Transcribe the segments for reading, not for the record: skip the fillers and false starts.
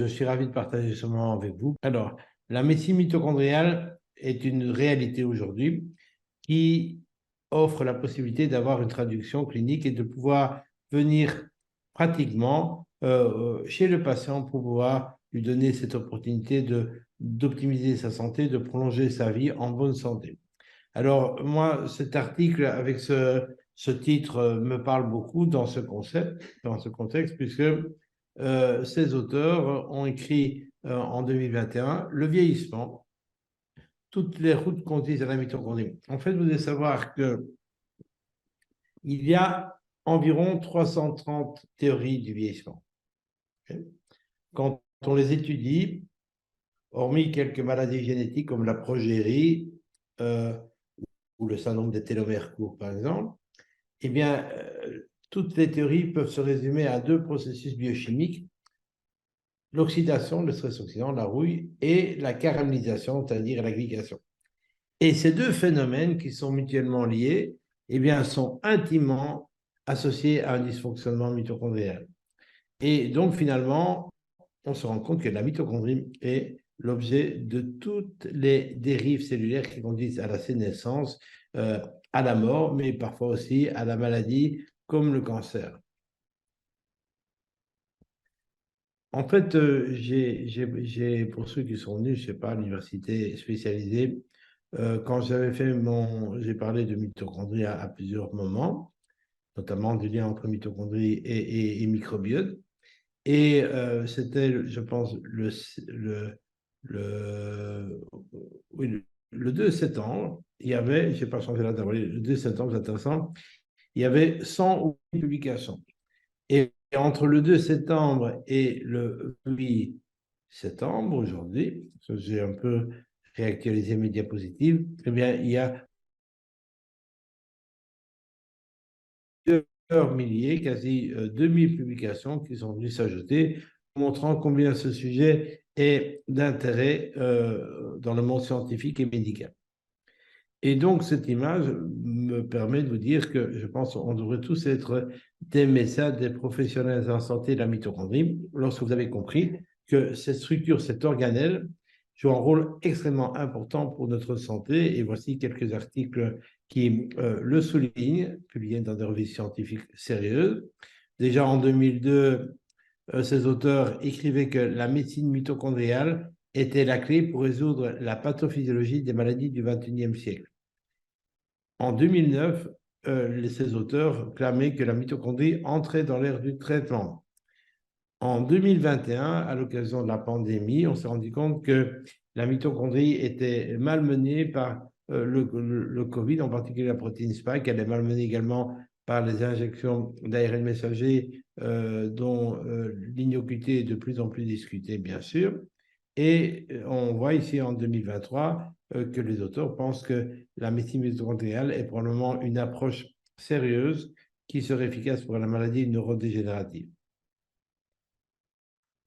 je suis ravi de partager ce moment avec vous. Alors, la médecine mitochondriale est une réalité aujourd'hui qui offre la possibilité d'avoir une traduction clinique et de pouvoir venir pratiquement chez le patient pour pouvoir lui donner cette opportunité d'optimiser sa santé, de prolonger sa vie en bonne santé. Alors, moi, cet article avec ce titre me parle beaucoup dans ce concept, dans ce contexte, puisque ces auteurs ont écrit en 2021 Le vieillissement, toutes les routes conduisent à la mitochondrie. En fait, vous devez savoir qu'il y a environ 330 théories du vieillissement. Quand on les étudie, hormis quelques maladies génétiques comme la progérie ou le syndrome des télomères courts, par exemple, eh bien, toutes les théories peuvent se résumer à deux processus biochimiques: l'oxydation, le stress oxydant, la rouille, et la caramélisation, c'est-à-dire la glycation. Et ces deux phénomènes qui sont mutuellement liés, eh bien, sont intimement associés à un dysfonctionnement mitochondrial. Et donc, finalement, on se rend compte que la mitochondrie est l'objet de toutes les dérives cellulaires qui conduisent à la sénescence, à la mort, mais parfois aussi à la maladie, comme le cancer. En fait, pour ceux qui sont venus, je ne sais pas, à l'université spécialisée, quand j'ai parlé de mitochondrie à plusieurs moments, notamment du lien entre mitochondrie et microbiote. Et c'était, je pense, le, oui, le 2 septembre, il y avait, je n'ai pas changé la date, le 2 septembre, c'est intéressant, il y avait 100 publications. Et entre le 2 septembre et le 8 septembre, aujourd'hui, j'ai un peu réactualisé mes diapositives, eh bien, il y a plusieurs milliers, quasi 2000 publications qui sont venues s'ajouter, montrant combien ce sujet est d'intérêt dans le monde scientifique et médical. Et donc, cette image me permet de vous dire que je pense qu'on devrait tous être des médecins, des professionnels en santé de la mitochondrie, lorsque vous avez compris que cette structure, cette organelle, joue un rôle extrêmement important pour notre santé. Et voici quelques articles qui le soulignent, publiés dans des revues scientifiques sérieuses. Déjà en 2002, ces auteurs écrivaient que la médecine mitochondriale était la clé pour résoudre la pathophysiologie des maladies du XXIe siècle. En 2009, ces auteurs clamaient que la mitochondrie entrait dans l'ère du traitement. En 2021, à l'occasion de la pandémie, on s'est rendu compte que la mitochondrie était malmenée par le Covid, en particulier la protéine spike. Elle est malmenée également par les injections d'ARN messager dont l'innocuité est de plus en plus discutée, bien sûr. Et on voit ici en 2023 que les auteurs pensent que la médecine mitochondriale est probablement une approche sérieuse qui serait efficace pour la maladie neurodégénérative.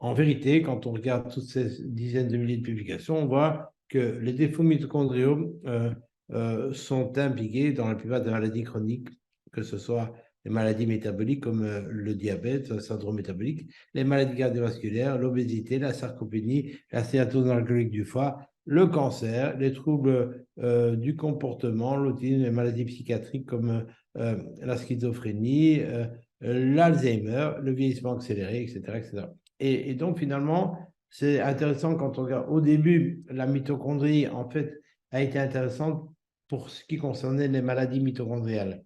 En vérité, quand on regarde toutes ces dizaines de milliers de publications, on voit que les défauts mitochondriaux sont impliqués dans la plupart des maladies chroniques, que ce soit les maladies métaboliques comme le diabète, le syndrome métabolique, les maladies cardiovasculaires, l'obésité, la sarcopénie, la stéatose alcoolique du foie, le cancer, les troubles du comportement, l'autisme, les maladies psychiatriques comme la schizophrénie, l'Alzheimer, le vieillissement accéléré, etc., etc. Et donc, finalement, c'est intéressant quand on regarde. Au début, la mitochondrie, en fait, a été intéressante pour ce qui concernait les maladies mitochondriales.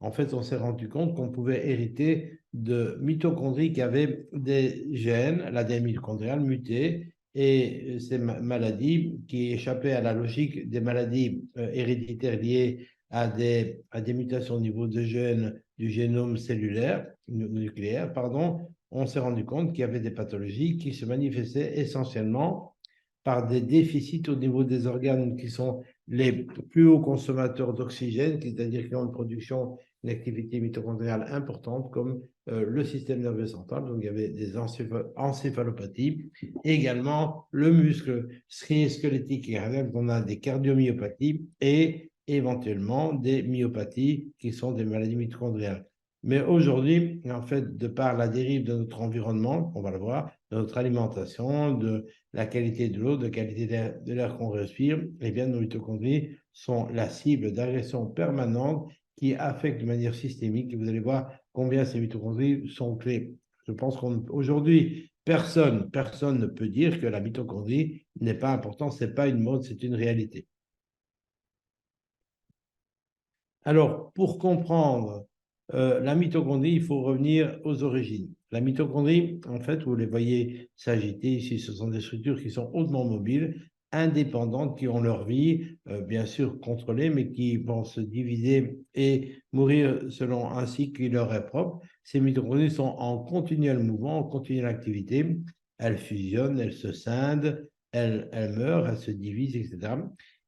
En fait, on s'est rendu compte qu'on pouvait hériter de mitochondries qui avaient des gènes, l'ADN mitochondrial muté, et ces maladies qui échappaient à la logique des maladies héréditaires liées à des mutations au niveau de gènes du génome cellulaire, nucléaire, pardon. On s'est rendu compte qu'il y avait des pathologies qui se manifestaient essentiellement par des déficits au niveau des organes qui sont les plus hauts consommateurs d'oxygène, c'est-à-dire qui ont une production, une activité mitochondriale importante, comme le système nerveux central. Donc, il y avait des encéphalopathies. Et également, le muscle squelettique et cardiaque, on a des cardiomyopathies et éventuellement des myopathies qui sont des maladies mitochondriales. Mais aujourd'hui, en fait, de par la dérive de notre environnement, on va le voir, de notre alimentation, de la qualité de l'eau, de la qualité de l'air qu'on respire, eh bien, nos mitochondries sont la cible d'agressions permanentes qui affectent de manière systémique. Et vous allez voir combien ces mitochondries sont clés. Je pense qu'aujourd'hui, personne ne peut dire que la mitochondrie n'est pas importante. Ce n'est pas une mode, c'est une réalité. Alors, pour comprendre la mitochondrie, il faut revenir aux origines. La mitochondrie, en fait, vous les voyez s'agiter ici, ce sont des structures qui sont hautement mobiles, indépendantes, qui ont leur vie, bien sûr contrôlée, mais qui vont se diviser et mourir selon un cycle qui leur est propre. Ces mitochondries sont en continuel mouvement, en continuelle activité. Elles fusionnent, elles se scindent, elles meurent, elles se divisent, etc.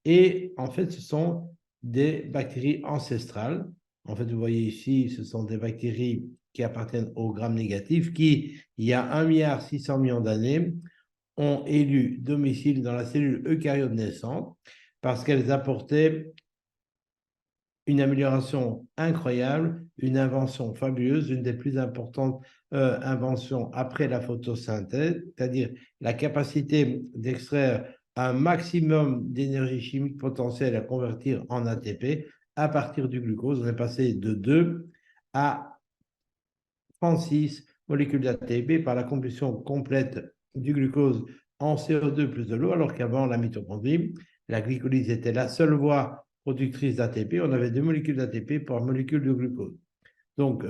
Et en fait, ce sont des bactéries ancestrales. En fait, vous voyez ici, ce sont des bactéries qui appartiennent au gram négatif qui, il y a 1,6 milliard d'années, ont élu domicile dans la cellule eucaryote naissante parce qu'elles apportaient une amélioration incroyable, une invention fabuleuse, une des plus importantes inventions après la photosynthèse, c'est-à-dire la capacité d'extraire un maximum d'énergie chimique potentielle à convertir en ATP à partir du glucose. On est passé de 2 à 36 molécules d'ATP par la combustion complète du glucose en CO2 plus de l'eau, alors qu'avant la mitochondrie, la glycolyse était la seule voie productrice d'ATP. On avait 2 molécules d'ATP par molécule de glucose. Donc,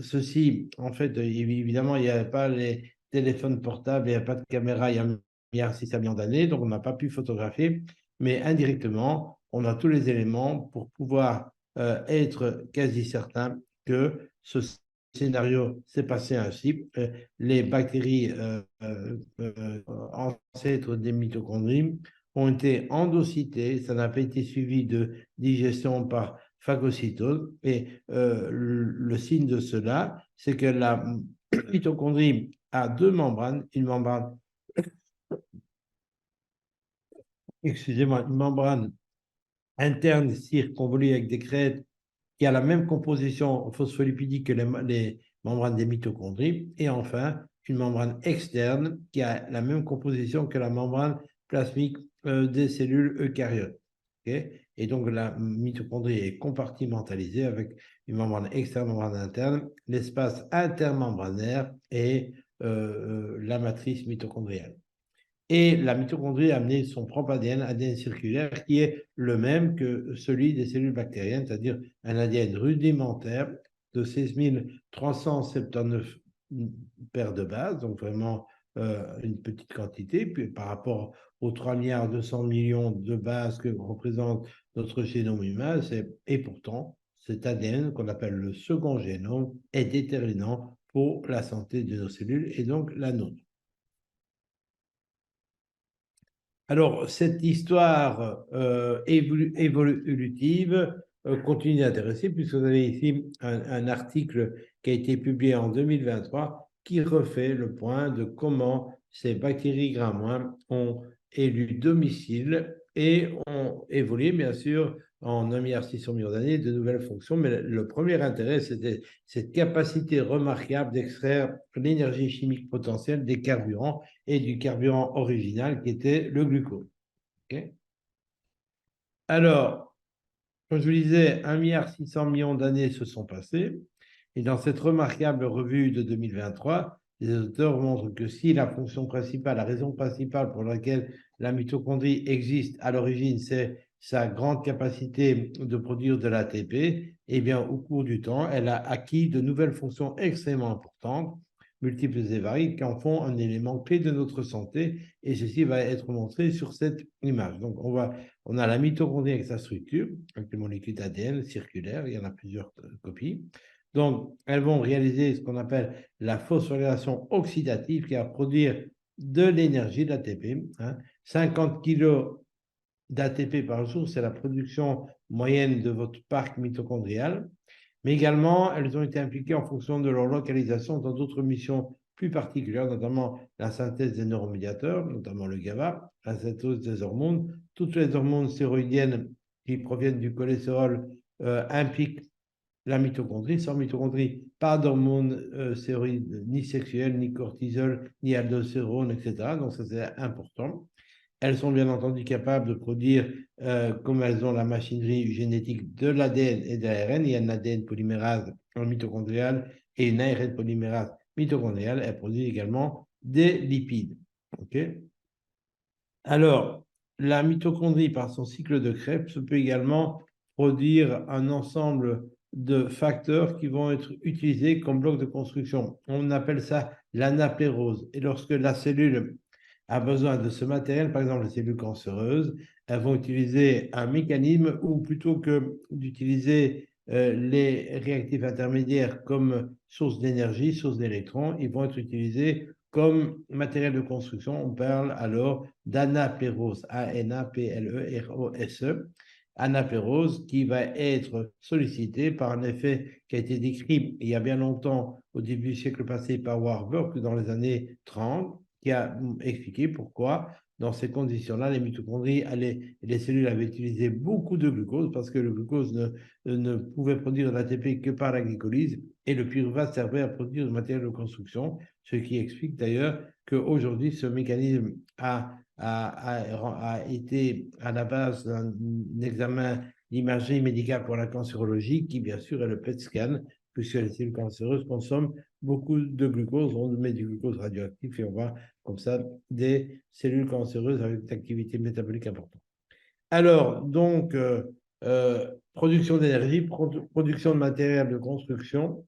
ceci, en fait, évidemment, il n'y avait pas les téléphones portables, il n'y avait pas de caméra il y a 1,6 milliard d'années, donc on n'a pas pu photographier, mais indirectement, on a tous les éléments pour pouvoir être quasi certain que ce scénario s'est passé ainsi. Les bactéries ancêtres des mitochondries ont été endocytées, ça n'a pas été suivi de digestion par phagocytose. Et le signe de cela, c'est que la mitochondrie a deux membranes, une membrane, excusez-moi, une membrane interne circonvolue avec des crêtes qui a la même composition phospholipidique que les membranes des mitochondries, et enfin une membrane externe qui a la même composition que la membrane plasmique des cellules eucaryotes. Okay? Et donc la mitochondrie est compartimentalisée avec une membrane externe, une membrane interne, l'espace intermembranaire et la matrice mitochondriale. Et la mitochondrie a amené son propre ADN circulaire, qui est le même que celui des cellules bactériennes, c'est-à-dire un ADN rudimentaire de 16 379 paires de bases, donc vraiment une petite quantité, puis par rapport aux 3,2 milliards de bases que représente notre génome humain, et pourtant, cet ADN qu'on appelle le second génome est déterminant pour la santé de nos cellules et donc la nôtre. Alors, cette histoire évolutive continue d'intéresser, puisque vous avez ici un article qui a été publié en 2023 qui refait le point de comment ces bactéries Gram- ont élu domicile et ont évolué, bien sûr, en 1,6 milliard d'années, de nouvelles fonctions. Mais le premier intérêt, c'était cette capacité remarquable d'extraire l'énergie chimique potentielle des carburants et du carburant original qui était le glucose. Okay. Alors, comme je vous disais, 1,6 milliard d'années se sont passées. Et dans cette remarquable revue de 2023, les auteurs montrent que si la fonction principale, la raison principale pour laquelle la mitochondrie existe à l'origine, c'est sa grande capacité de produire de l'ATP, eh bien, au cours du temps, elle a acquis de nouvelles fonctions extrêmement importantes, multiples et variées, qui en font un élément clé de notre santé. Et ceci va être montré sur cette image. Donc, on a la mitochondrie avec sa structure, avec les molécules d'ADN circulaires, il y en a plusieurs copies. Donc, elles vont réaliser ce qu'on appelle la phosphorylation oxydative qui va produire de l'énergie, de l'ATP. 50 kg d'ATP par jour, c'est la production moyenne de votre parc mitochondrial. Mais également, elles ont été impliquées en fonction de leur localisation dans d'autres missions plus particulières, notamment la synthèse des neuromédiateurs, notamment le GABA, la synthèse des hormones. Toutes les hormones stéroïdiennes qui proviennent du cholestérol impliquent la mitochondrie. Sans mitochondrie, pas d'hormones stéroïdes ni sexuelles, ni cortisol, ni aldostérone, etc. Donc ça c'est important. Elles sont bien entendu capables de produire, comme elles ont la machinerie génétique de l'ADN et de l'ARN, il y a une ADN polymérase en mitochondrial et une ARN polymérase mitochondriale, elles produisent également des lipides. OK? Alors, la mitochondrie, par son cycle de Krebs, peut également produire un ensemble de facteurs qui vont être utilisés comme blocs de construction. On appelle ça l'anaplérose. Et lorsque la cellule a besoin de ce matériel, par exemple les cellules cancéreuses, elles vont utiliser un mécanisme où plutôt que d'utiliser les réactifs intermédiaires comme source d'énergie, source d'électrons, ils vont être utilisés comme matériel de construction. On parle alors d'anaplérose, A-N-A-P-L-E-R-O-S-E, anaplérose qui va être sollicitée par un effet qui a été décrit il y a bien longtemps, au début du siècle passé, par Warburg dans les années 30, qui a expliqué pourquoi, dans ces conditions-là, les mitochondries, les cellules avaient utilisé beaucoup de glucose parce que le glucose ne pouvait produire de l'ATP que par la glycolyse et le pyruvate servait à produire du matériel de construction, ce qui explique d'ailleurs qu'aujourd'hui, ce mécanisme a été à la base d'un examen d'imagerie médicale pour la cancérologie, qui bien sûr est le PET scan, puisque les cellules cancéreuses consomment beaucoup de glucose. On met du glucose radioactif et on voit comme ça des cellules cancéreuses avec une activité métabolique importante. Alors, donc, production d'énergie, production de matériel de construction.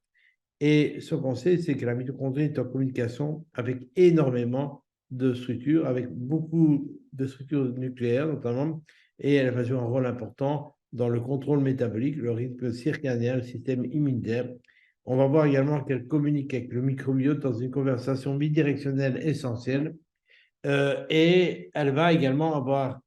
Et ce qu'on sait, c'est que la mitochondrie est en communication avec énormément de structures, avec beaucoup de structures nucléaires notamment, et elle va jouer un rôle important dans le contrôle métabolique, le rythme circadien, le système immunitaire. On va voir également qu'elle communique avec le microbiote dans une conversation bidirectionnelle essentielle, et elle va également avoir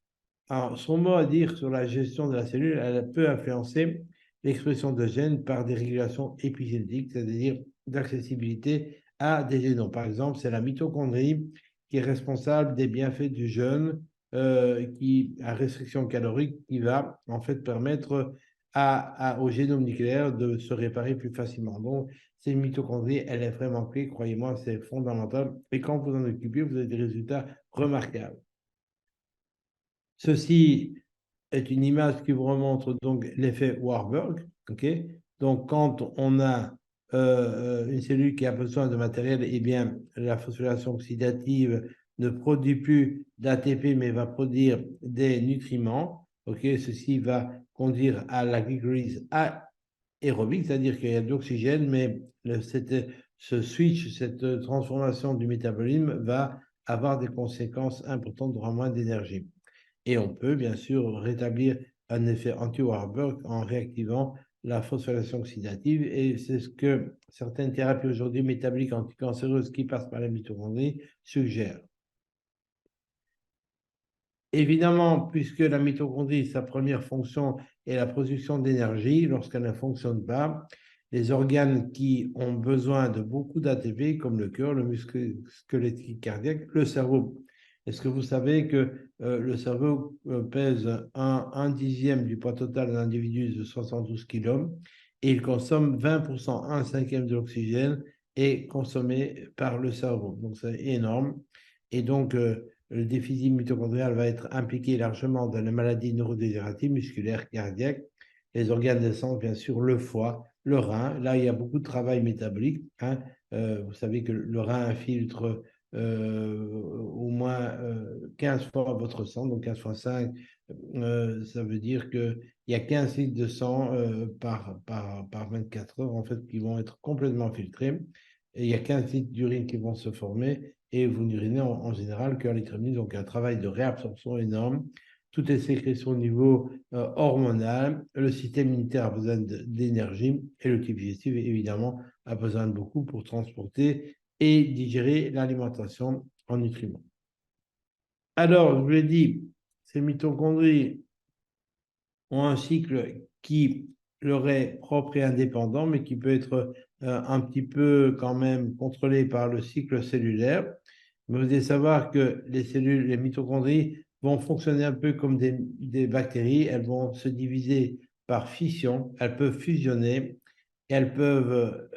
son mot à dire sur la gestion de la cellule. Elle peut influencer l'expression de gènes par des régulations épigénétiques, c'est-à-dire d'accessibilité à des génomes. Par exemple, c'est la mitochondrie qui est responsable des bienfaits du jeûne, à restriction calorique, qui va en fait permettre au génome nucléaire de se réparer plus facilement. Donc, cette mitochondrie, elle est vraiment clé, croyez-moi, c'est fondamental. Et quand vous en occupez, vous avez des résultats remarquables. Ceci est une image qui vous remontre donc l'effet Warburg. Okay. Donc, quand on a une cellule qui a besoin de matériel, eh bien, la phosphorylation oxydative ne produit plus d'ATP, mais va produire des nutriments. Okay. Ceci va conduire à la glycolyse aérobique, c'est-à-dire qu'il y a de l'oxygène, mais ce switch, cette transformation du métabolisme va avoir des conséquences importantes, aura moins d'énergie. Et on peut bien sûr rétablir un effet anti-Warburg en réactivant la phosphorylation oxydative. Et c'est ce que certaines thérapies aujourd'hui métaboliques anticancéreuses qui passent par la mitochondrie suggèrent. Évidemment, puisque la mitochondrie, sa première fonction est la production d'énergie, lorsqu'elle ne fonctionne pas, les organes qui ont besoin de beaucoup d'ATP, comme le cœur, le muscle squelettique cardiaque, le cerveau. Est-ce que vous savez que le cerveau pèse un dixième du poids total d'un individu de 72 kg et il consomme 20%, un cinquième de l'oxygène est consommé par le cerveau. Donc c'est énorme. Et donc, le déficit mitochondrial va être impliqué largement dans les maladies neurodégénératives, musculaires, cardiaques, les organes de sang, bien sûr, le foie, le rein. Là, il y a beaucoup de travail métabolique. Hein. Vous savez que le rein infiltre au moins 15 fois votre sang, donc 15 fois 5, ça veut dire qu'il y a 15 litres de sang par 24 heures, en fait, qui vont être complètement filtrés. Et il y a 15 litres d'urine qui vont se former et vous n'urinez en général qu'un litre et demi, donc un travail de réabsorption énorme. Toutes les sécrétions au niveau hormonal, le système immunitaire a besoin d'énergie et le type digestif, évidemment, a besoin de beaucoup pour transporter et digérer l'alimentation en nutriments. Alors, je vous l'ai dit, ces mitochondries ont un cycle qui leur est propre et indépendant, mais qui peut être un petit peu quand même contrôlé par le cycle cellulaire. Mais vous devez savoir que les cellules, les mitochondries, vont fonctionner un peu comme des bactéries. Elles vont se diviser par fission. Elles peuvent fusionner et elles peuvent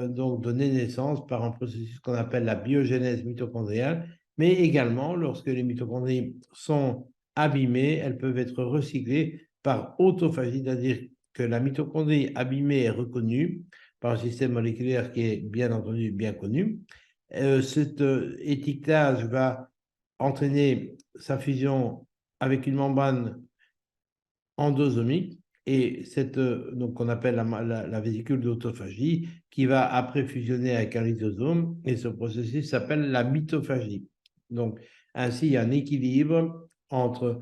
donc donner naissance par un processus qu'on appelle la biogénèse mitochondriale, mais également, lorsque les mitochondries sont abîmées, elles peuvent être recyclées par autophagie, c'est-à-dire que la mitochondrie abîmée est reconnue par un système moléculaire qui est bien entendu bien connu. Cet étiquetage va entraîner sa fusion avec une membrane endosomique et cette, donc qu'on appelle la vésicule d'autophagie qui va après fusionner avec un lysosome et ce processus s'appelle la mitophagie. Donc ainsi, il y a un équilibre entre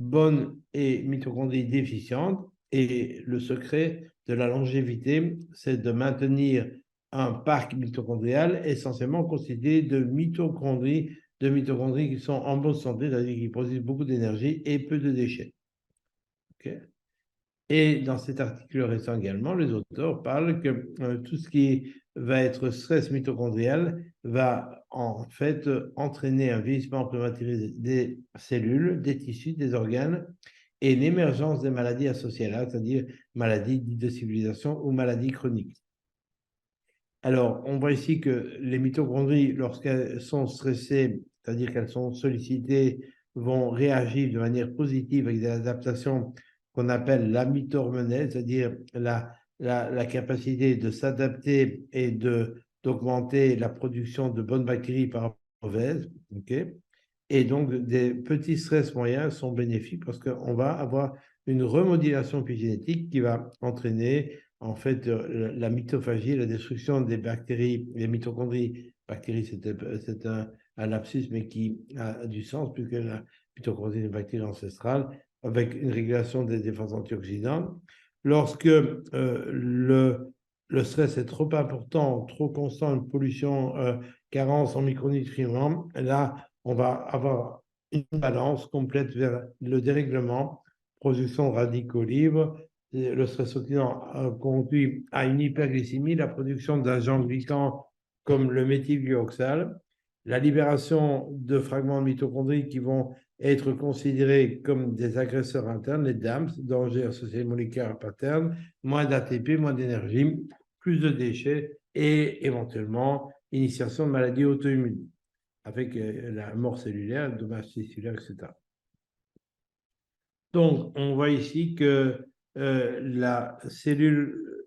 bonnes et mitochondries déficientes et le secret de la longévité, c'est de maintenir un parc mitochondrial essentiellement constitué de mitochondries qui sont en bonne santé, c'est-à-dire qui produisent beaucoup d'énergie et peu de déchets. Okay. Et dans cet article récent également, les auteurs parlent que tout ce qui va être stress mitochondrial va en fait entraîner un vieillissement prématuré des cellules, des tissus, des organes et l'émergence des maladies associées à là, c'est-à-dire maladies dites de civilisation ou maladies chroniques. Alors, on voit ici que les mitochondries, lorsqu'elles sont stressées, c'est-à-dire qu'elles sont sollicitées, vont réagir de manière positive avec des adaptations qu'on appelle la mito-hormonelle, c'est-à-dire la capacité de s'adapter et d'augmenter la production de bonnes bactéries par rapport aux mauvaises. Okay. Et donc, des petits stress moyens sont bénéfiques parce qu'on va avoir une remodulation épigénétique qui va entraîner en fait la mitophagie, la destruction des bactéries, les mitochondries. Bactéries, c'est un lapsus, mais qui a du sens puisque la mitochondrie est une bactérie ancestrale avec une régulation des défenses antioxydantes. Lorsque le stress est trop important, trop constant, une pollution, carence en micronutriments, là, on va avoir une balance complète vers le dérèglement, production de radicaux libres. Le stress oxydant conduit à une hyperglycémie, la production d'agents glycans comme le méthylglyoxal, la libération de fragments de mitochondries qui vont être considérés comme des agresseurs internes, les DAMS, dangers associés moléculaires patternes, moins d'ATP, moins d'énergie, plus de déchets et éventuellement initiation de maladies auto-immunes avec la mort cellulaire, le dommage tissulaire, etc. Donc, on voit ici que la cellule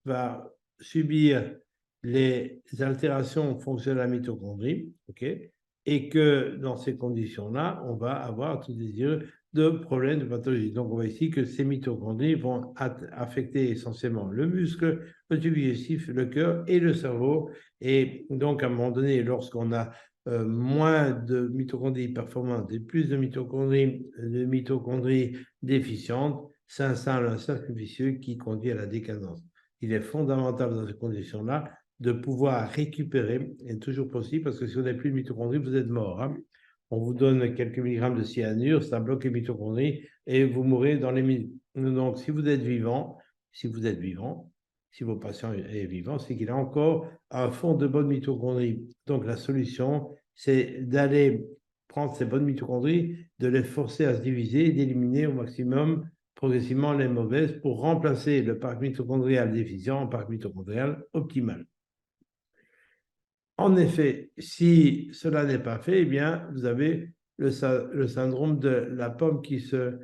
va subir les altérations fonctionnelles de la mitochondrie, okay, et que dans ces conditions-là, on va avoir tout désir de problèmes de pathologie. Donc, on voit ici que ces mitochondries vont affecter essentiellement le muscle, le tube digestif, le cœur et le cerveau. Et donc, à un moment donné, lorsqu'on a moins de mitochondries performantes et plus de mitochondries déficientes, s'installe un cercle vicieux qui conduit à la décadence. Il est fondamental dans ces conditions-là de pouvoir récupérer, et toujours possible, parce que si vous n'avez plus de mitochondries, vous êtes mort. Hein. On vous donne quelques milligrammes de cyanure, ça bloque les mitochondries et vous mourrez dans les minutes. Donc, si vous êtes vivant, si vos patients est vivant, c'est qu'il a encore un fond de bonnes mitochondries. Donc, la solution, c'est d'aller prendre ces bonnes mitochondries, de les forcer à se diviser et d'éliminer au maximum progressivement les mauvaises pour remplacer le parc mitochondrial déficient en parc mitochondrial optimal. En effet, si cela n'est pas fait, eh bien, vous avez le syndrome de la pomme qui se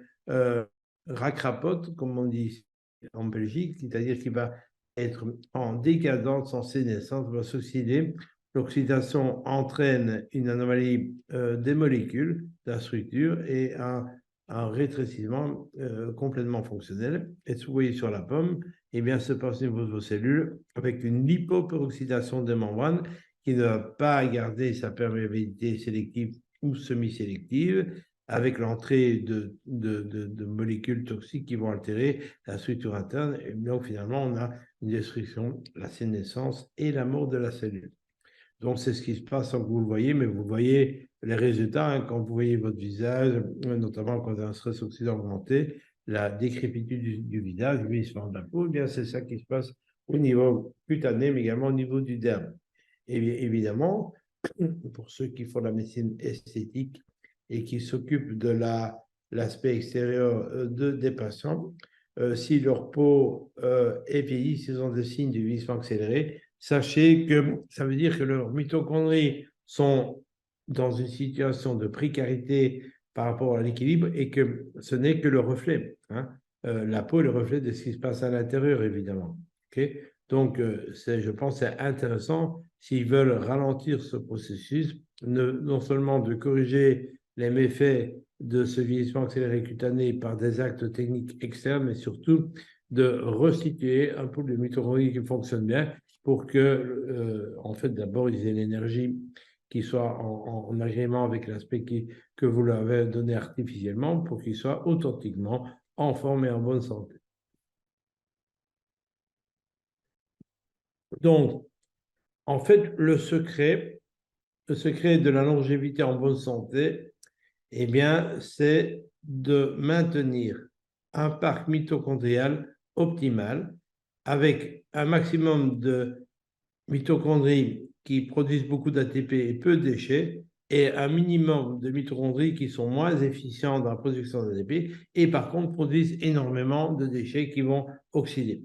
racrapote, comme on dit en Belgique, c'est-à-dire qu'il va être en décadence, en sénescence, va s'oxyder. L'oxydation entraîne une anomalie des molécules, de la structure et un rétrécissement complètement fonctionnel. Et si vous voyez sur la pomme, eh bien, se passe au niveau de vos cellules avec une lipoperoxydation des membranes qui ne va pas garder sa perméabilité sélective ou semi-sélective avec l'entrée de molécules toxiques qui vont altérer la structure interne. Et donc, finalement, on a une destruction, la sénescence et la mort de la cellule. Donc, c'est ce qui se passe sans que vous le voyez, mais vous voyez les résultats hein, quand vous voyez votre visage, notamment quand vous avez un stress oxydant augmenté, la décrépitude du visage, le vieillissement de la peau, eh bien, c'est ça qui se passe au niveau cutané, mais également au niveau du derme. Et bien, évidemment, pour ceux qui font la médecine esthétique et qui s'occupent de l'aspect extérieur des patients, si leur peau est vieillie, s'ils ont des signes du vieillissement accéléré, sachez que ça veut dire que leurs mitochondries sont dans une situation de précarité par rapport à l'équilibre et que ce n'est que le reflet. Hein. La peau est le reflet de ce qui se passe à l'intérieur, évidemment. Okay. Donc, je pense que c'est intéressant, s'ils veulent ralentir ce processus, non seulement de corriger les méfaits de ce vieillissement accéléré cutané par des actes techniques externes, mais surtout de restituer un pool de mitochondries qui fonctionne bien pour que, en fait, d'abord, ils aient l'énergie qui soit en agrément avec l'aspect que vous leur avez donné artificiellement pour qu'ils soient authentiquement en forme et en bonne santé. Donc, en fait, le secret de la longévité en bonne santé, eh bien, c'est de maintenir un parc mitochondrial optimal avec un maximum de mitochondries qui produisent beaucoup d'ATP et peu de déchets, et un minimum de mitochondries qui sont moins efficients dans la production d'ATP et par contre produisent énormément de déchets qui vont oxyder.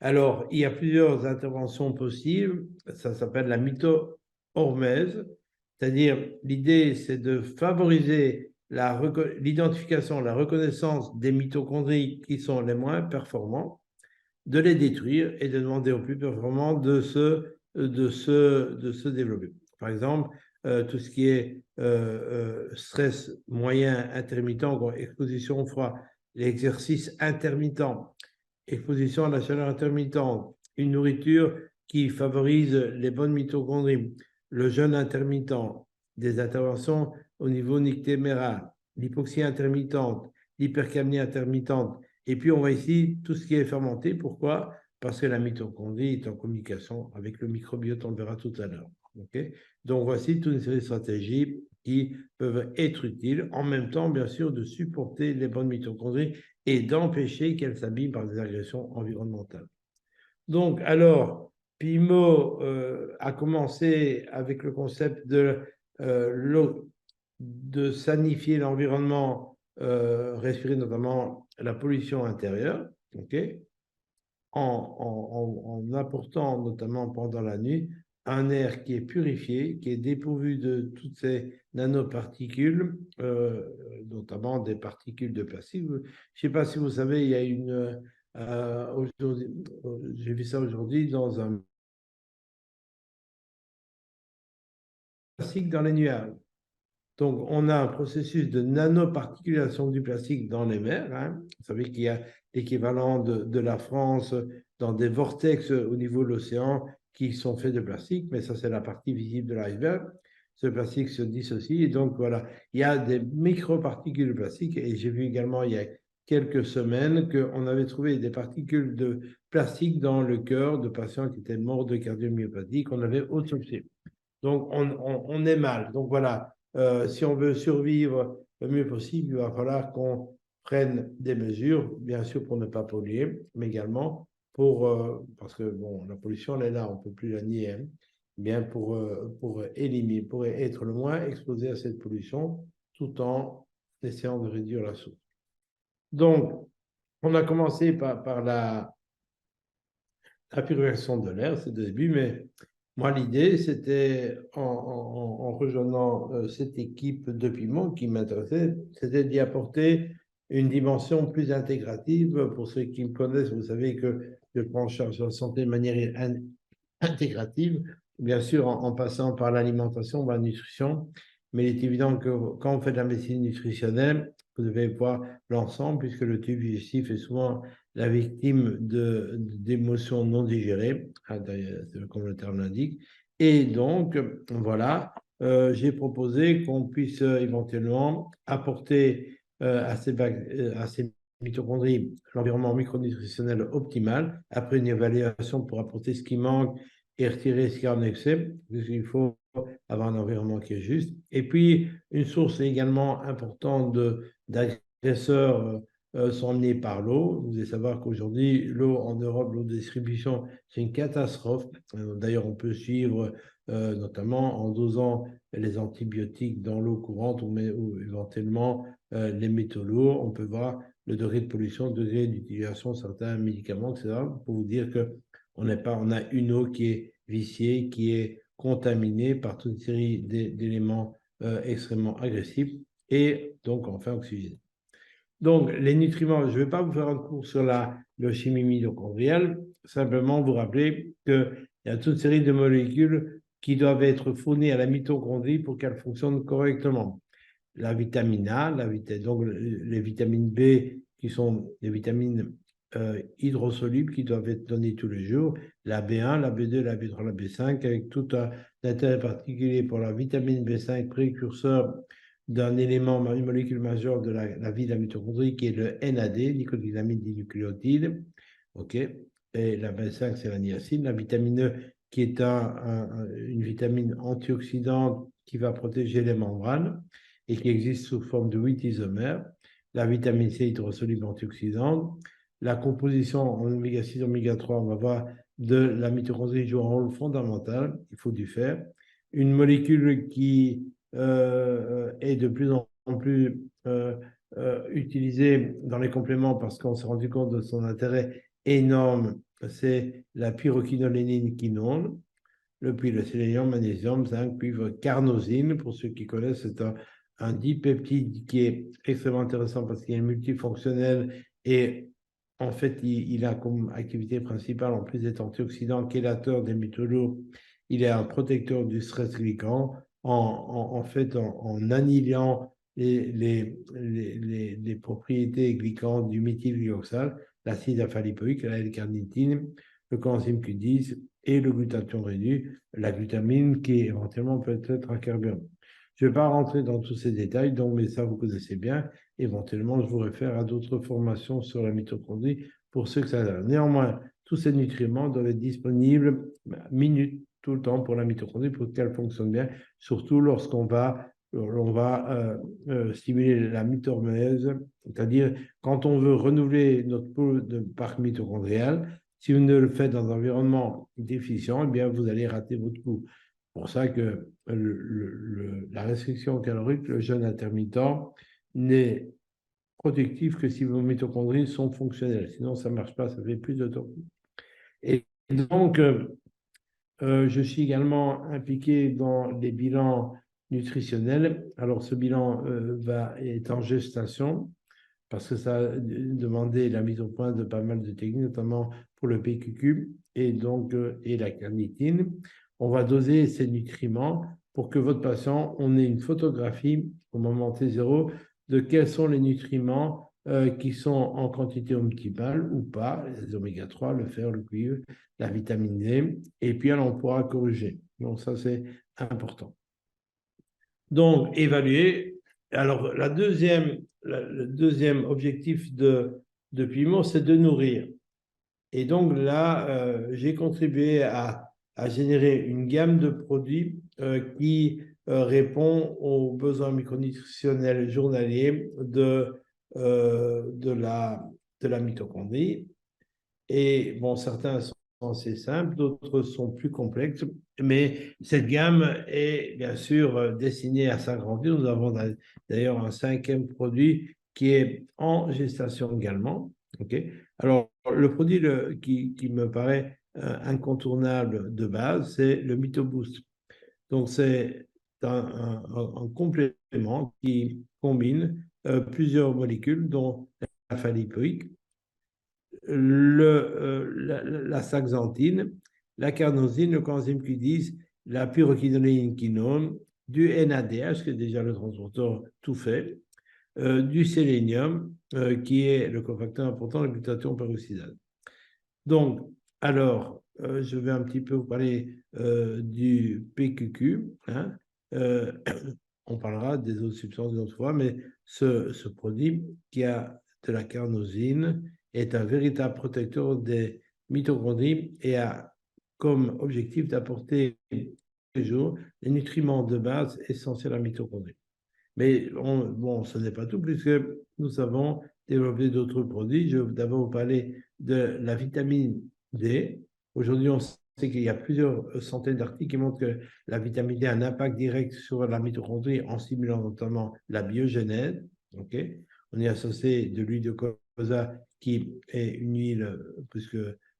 Alors, il y a plusieurs interventions possibles. Ça s'appelle la mitohormèse, c'est-à-dire l'idée, c'est de favoriser l'identification, la reconnaissance des mitochondries qui sont les moins performants, de les détruire et de demander aux plus performants de se développer. Par exemple, tout ce qui est stress moyen intermittent, exposition au froid, l'exercice intermittent, exposition à la chaleur intermittente, une nourriture qui favorise les bonnes mitochondries, le jeûne intermittent, des interventions au niveau nictéméral, l'hypoxie intermittente, l'hypercapnie intermittente. Et puis, on voit ici tout ce qui est fermenté. Pourquoi? Parce que la mitochondrie est en communication avec le microbiote, on le verra tout à l'heure. Okay. Donc, voici toute une série de stratégies qui peuvent être utiles, en même temps, bien sûr, de supporter les bonnes mitochondries et d'empêcher qu'elles s'abîment par des agressions environnementales. Donc, alors, Pimo a commencé avec le concept de sanifier l'environnement, respirer notamment la pollution intérieure, okay, en apportant notamment pendant la nuit un air qui est purifié, qui est dépourvu de toutes ces nanoparticules, notamment des particules de plastique. Je ne sais pas si vous savez, il y a j'ai vu ça aujourd'hui dans un plastique dans les nuages. Donc, on a un processus de nanoparticulation du plastique dans les mers. Hein. Vous savez qu'il y a l'équivalent de la France dans des vortex au niveau de l'océan qui sont faits de plastique, mais ça, c'est la partie visible de l'iceberg. Ce plastique se dissocie et donc, voilà, il y a des microparticules de plastique. Et j'ai vu également, il y a quelques semaines, qu'on avait trouvé des particules de plastique dans le cœur de patients qui étaient morts de cardiomyopathie qu'on avait autopsié. Donc, on est mal. Donc, voilà, si on veut survivre le mieux possible, il va falloir qu'on prenne des mesures, bien sûr, pour ne pas polluer, mais également parce que, bon, la pollution, elle est là, on ne peut plus la nier, hein, bien pour éliminer, pour être le moins exposé à cette pollution, tout en essayant de réduire la source. Donc, on a commencé par la purification de l'air, c'est le début, mais moi, l'idée, c'était, en rejoignant cette équipe de Piment qui m'intéressait, c'était d'y apporter une dimension plus intégrative. Pour ceux qui me connaissent, vous savez que je prends en charge la santé de manière intégrative, bien sûr en passant par l'alimentation, par la nutrition, mais il est évident que quand on fait de la médecine nutritionnelle, vous devez voir l'ensemble, puisque le tube digestif est souvent la victime d'émotions non digérées, comme le terme l'indique. Et donc, voilà, j'ai proposé qu'on puisse éventuellement apporter à ces mitochondries l'environnement micronutritionnel optimal, après une évaluation pour apporter ce qui manque et retirer ce qui est en excès, puisqu'il faut avoir un environnement qui est juste. Et puis, une source également importante d'agresseurs sont emmenés par l'eau. Vous devez savoir qu'aujourd'hui, l'eau en Europe, l'eau de distribution, c'est une catastrophe. D'ailleurs, on peut suivre notamment en dosant les antibiotiques dans l'eau courante ou éventuellement les métaux lourds. On peut voir le degré de pollution, le degré d'utilisation de certains médicaments, etc., pour vous dire qu'on on a une eau qui est viciée, qui est contaminée par toute une série d'éléments extrêmement agressifs et donc enfin oxygénés. Donc, les nutriments, je ne vais pas vous faire un cours sur la biochimie mitochondriale, simplement vous rappeler qu'il y a toute une série de molécules qui doivent être fournies à la mitochondrie pour qu'elle fonctionne correctement. La vitamine A, donc les vitamines B, qui sont des vitamines hydrosolubles qui doivent être données tous les jours, la B1, la B2, la B3, la B5, avec tout un intérêt particulier pour la vitamine B5, précurseur d'un élément, une molécule majeure de la vie de la mitochondrie, qui est le NAD, nicotinamide dinucléotide. OK? Et la B5, c'est la niacine. La vitamine E, qui est une vitamine antioxydante qui va protéger les membranes et qui existe sous forme de 8 isomères. La vitamine C hydrosoluble antioxydante. La composition en oméga 6, oméga 3, on va voir, de la mitochondrie joue un rôle fondamental, il faut du fer. Une molécule qui est de plus en plus utilisée dans les compléments parce qu'on s'est rendu compte de son intérêt énorme, c'est la pyroquinolénine quinone, puis le sélénium, magnésium, zinc, cuivre, carnosine, pour ceux qui connaissent, c'est un dipeptide qui est extrêmement intéressant parce qu'il est multifonctionnel et en fait, il a comme activité principale, en plus d'être antioxydant, chélateur des métaux lourds, il est un protecteur du stress glycan en fait, en annihilant les propriétés glycantes du méthylglyoxal, l'acide alpha-lipoïque, la L-carnitine, le coenzyme Q10 et le glutathion réduit, la glutamine qui éventuellement peut être un carburant. Je ne vais pas rentrer dans tous ces détails, donc, mais ça vous connaissez bien. Éventuellement, je vous réfère à d'autres formations sur la mitochondrie pour ceux que ça a. Néanmoins, tous ces nutriments doivent être disponibles minutes tout le temps pour la mitochondrie pour qu'elle fonctionne bien, surtout lorsqu'on va stimuler la mitohormonèse, c'est-à-dire quand on veut renouveler notre parc mitochondrial. Si vous ne le faites dans un environnement déficient, eh bien, vous allez rater votre coup. C'est pour ça que la restriction calorique, le jeûne intermittent, n'est productif que si vos mitochondries sont fonctionnelles. Sinon, ça ne marche pas, ça fait plus de temps. Et donc, je suis également impliqué dans les bilans nutritionnels. Alors, ce bilan est en gestation parce que ça a demandé la mise au point de pas mal de techniques, notamment pour le PQQ et donc et la carnitine. On va doser ces nutriments pour que votre patient, on ait une photographie au moment T0 de quels sont les nutriments qui sont en quantité optimale ou pas, les oméga 3, le fer, le cuivre, la vitamine D, et puis alors on pourra corriger. Donc ça, c'est important. Donc, évaluer. Alors, le deuxième objectif de Pimo, c'est de nourrir. Et donc là, j'ai contribué à générer une gamme de produits qui répond aux besoins micronutritionnels journaliers de la mitochondrie. Et bon, certains sont assez simples, d'autres sont plus complexes, mais cette gamme est bien sûr destinée à s'agrandir. Nous avons d'ailleurs un cinquième produit qui est en gestation également. Okay. Alors, le produit qui me paraît incontournable de base, c'est le MitoBoost. Donc, c'est un complément qui combine plusieurs molécules, dont l'alpha-lipoïque, la saxanthine, la carnosine, le coenzyme Q10, la pyroquinoline quinone, du NADH, qui est déjà le transporteur tout fait, du sélénium, qui est le cofacteur important de la glutathion peroxydase. Donc, alors, je vais un petit peu vous parler du PQQ. Hein. On parlera des autres substances une autre fois, mais ce produit qui a de la carnosine est un véritable protecteur des mitochondries et a comme objectif d'apporter tous les jours les nutriments de base essentiels à la mitochondrie. Mais bon, ce n'est pas tout, puisque nous avons développé d'autres produits. Je vais d'abord vous parler de la vitamine D. Aujourd'hui, on sait qu'il y a plusieurs centaines d'articles qui montrent que la vitamine D a un impact direct sur la mitochondrie en stimulant notamment la biogénèse. Okay. on y associe de l'huile de colza, qui est une huile, puisque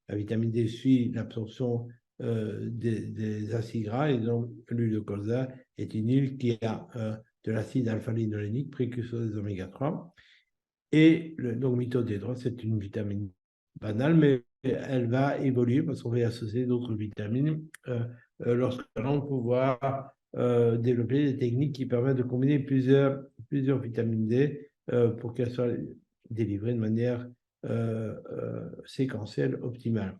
la vitamine D suit l'absorption des acides gras, et donc l'huile de colza est une huile qui a de l'acide alpha-linolénique, précurseur des oméga 3. Et donc, méthode D3, c'est une vitamine banale, mais elle va évoluer parce qu'on va y associer d'autres vitamines lorsque l'on va pouvoir développer des techniques qui permettent de combiner plusieurs vitamines D pour qu'elles soient délivrées de manière séquentielle optimale.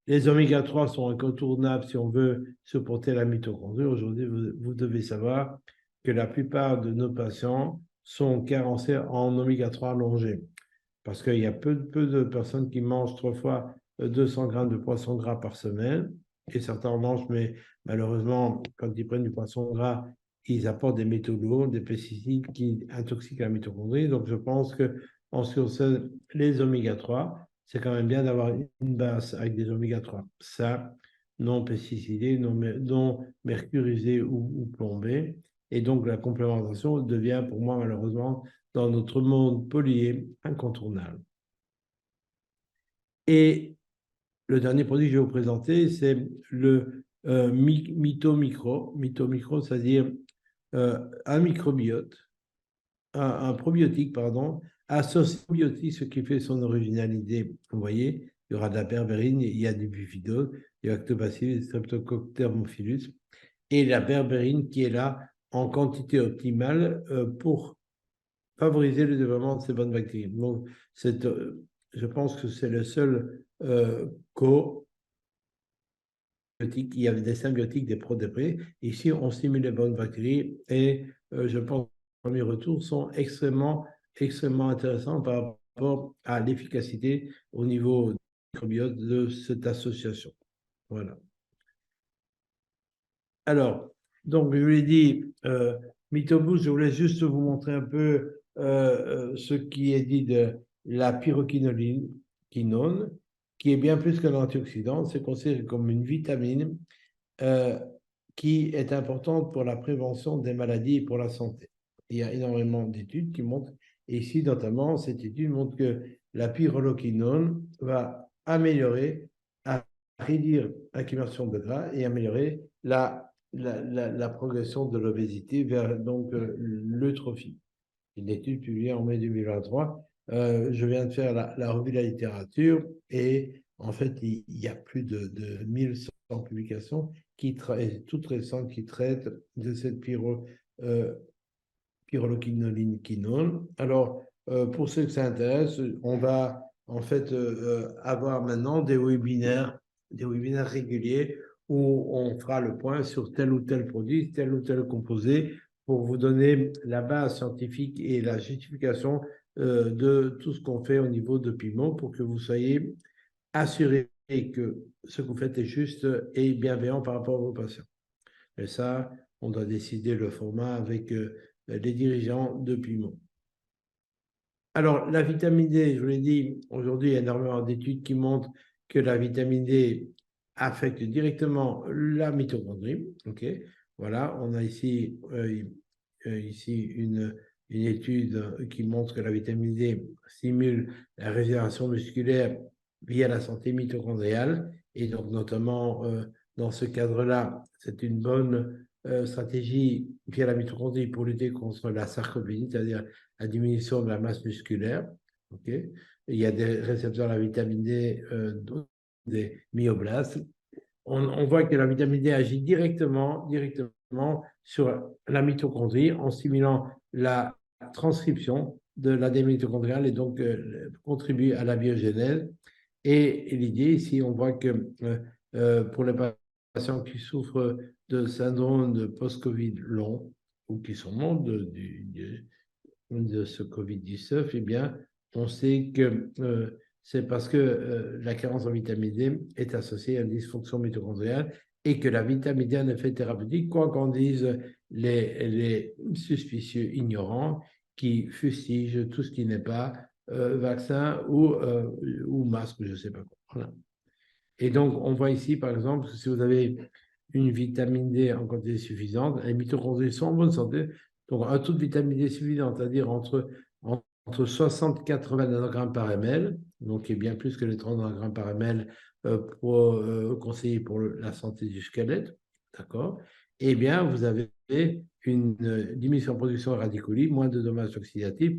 Les oméga 3 sont incontournables si on veut supporter la mitochondrie. Aujourd'hui, vous devez savoir que la plupart de nos patients sont carencés en oméga 3 allongé. Parce qu'il y a peu de personnes qui mangent 3 fois 200 grammes de poisson gras par semaine. Et certains en mangent, mais malheureusement, quand ils prennent du poisson gras, ils apportent des métaux lourds, des pesticides qui intoxiquent la mitochondrie. Donc, je pense que en ce qui concerne les oméga 3, c'est quand même bien d'avoir une base avec des oméga 3 sains, non pesticidés, non mercurisés ou plombés. Et donc, la complémentation devient pour moi, malheureusement, dans notre monde pollué, incontournable. Et le dernier produit que je vais vous présenter, c'est le MitoMicro. MitoMicro, c'est-à-dire un microbiote, un probiotique, pardon, associé au biotique, ce qui fait son originalité. Vous voyez, il y aura de la berbérine, il y a du bifidose, du lactobacillus, du streptococcus thermophilus, et la berbérine qui est là en quantité optimale pour favoriser le développement de ces bonnes bactéries. Donc, je pense que c'est le seul co-biotique. Il y avait des symbiotiques, des prodépris. Ici, on stimule les bonnes bactéries et je pense que les premiers retours sont extrêmement intéressants par rapport à l'efficacité au niveau du microbiote de cette association. Voilà. Alors, donc, je vous l'ai dit, MitoBoost, je voulais juste vous montrer un peu ce qui est dit de la pyroquinone, qui est bien plus qu'un antioxydant. C'est considéré comme une vitamine euh, qui est importante pour la prévention des maladies et pour la santé. Il y a énormément d'études qui montrent, et ici notamment, cette étude montre que la pyroquinone va améliorer, réduire l'accumulation de gras et améliorer la progression de l'obésité vers donc l'eutrophie. Une étude publiée en mai 2023. Je viens de faire la revue de la littérature et en fait, il y a plus de 1100 publications toutes récentes qui traitent de cette pyrroloquinone. Alors, pour ceux que ça intéresse, on va en fait avoir maintenant des webinaires réguliers où on fera le point sur tel ou tel produit, tel ou tel composé pour vous donner la base scientifique et la justification de tout ce qu'on fait au niveau de Pimon pour que vous soyez assurés que ce que vous faites est juste et bienveillant par rapport à vos patients. Et ça, on doit décider le format avec les dirigeants de Pimon. Alors, la vitamine D, je vous l'ai dit, aujourd'hui, il y a énormément d'études qui montrent que la vitamine D affecte directement la mitochondrie. Okay, voilà, on a ici, une étude qui montre que la vitamine D stimule la régénération musculaire via la santé mitochondriale. Et donc, notamment, dans ce cadre-là, c'est une bonne stratégie via la mitochondrie pour lutter contre la sarcopénie, c'est-à-dire la diminution de la masse musculaire. Okay. Il y a des récepteurs à la vitamine D, des myoblastes. On voit que la vitamine D agit directement sur la mitochondrie en stimulant la transcription de l'ADN mitochondrial et donc contribue à la biogénèse. Et l'idée ici, on voit que pour les patients qui souffrent de syndrome de post-Covid long ou qui sont morts de ce Covid-19, eh bien, on sait que c'est parce que la carence en vitamine D est associée à une dysfonction mitochondriale et que la vitamine D a un effet thérapeutique, quoi qu'en disent les suspicieux ignorants qui fustigent tout ce qui n'est pas vaccin ou masque, je ne sais pas quoi. Voilà. Et donc, on voit ici, par exemple, que si vous avez une vitamine D en quantité suffisante, les mitochondries sont en bonne santé, donc un taux de vitamine D suffisant, c'est-à-dire entre entre 60 et 80 nanogrammes par ml, donc qui est bien plus que les 30 nanogrammes par ml conseillés pour la santé du squelette, d'accord? Eh bien, vous avez une diminution de production de radicaux libres, moins de dommages oxydatifs,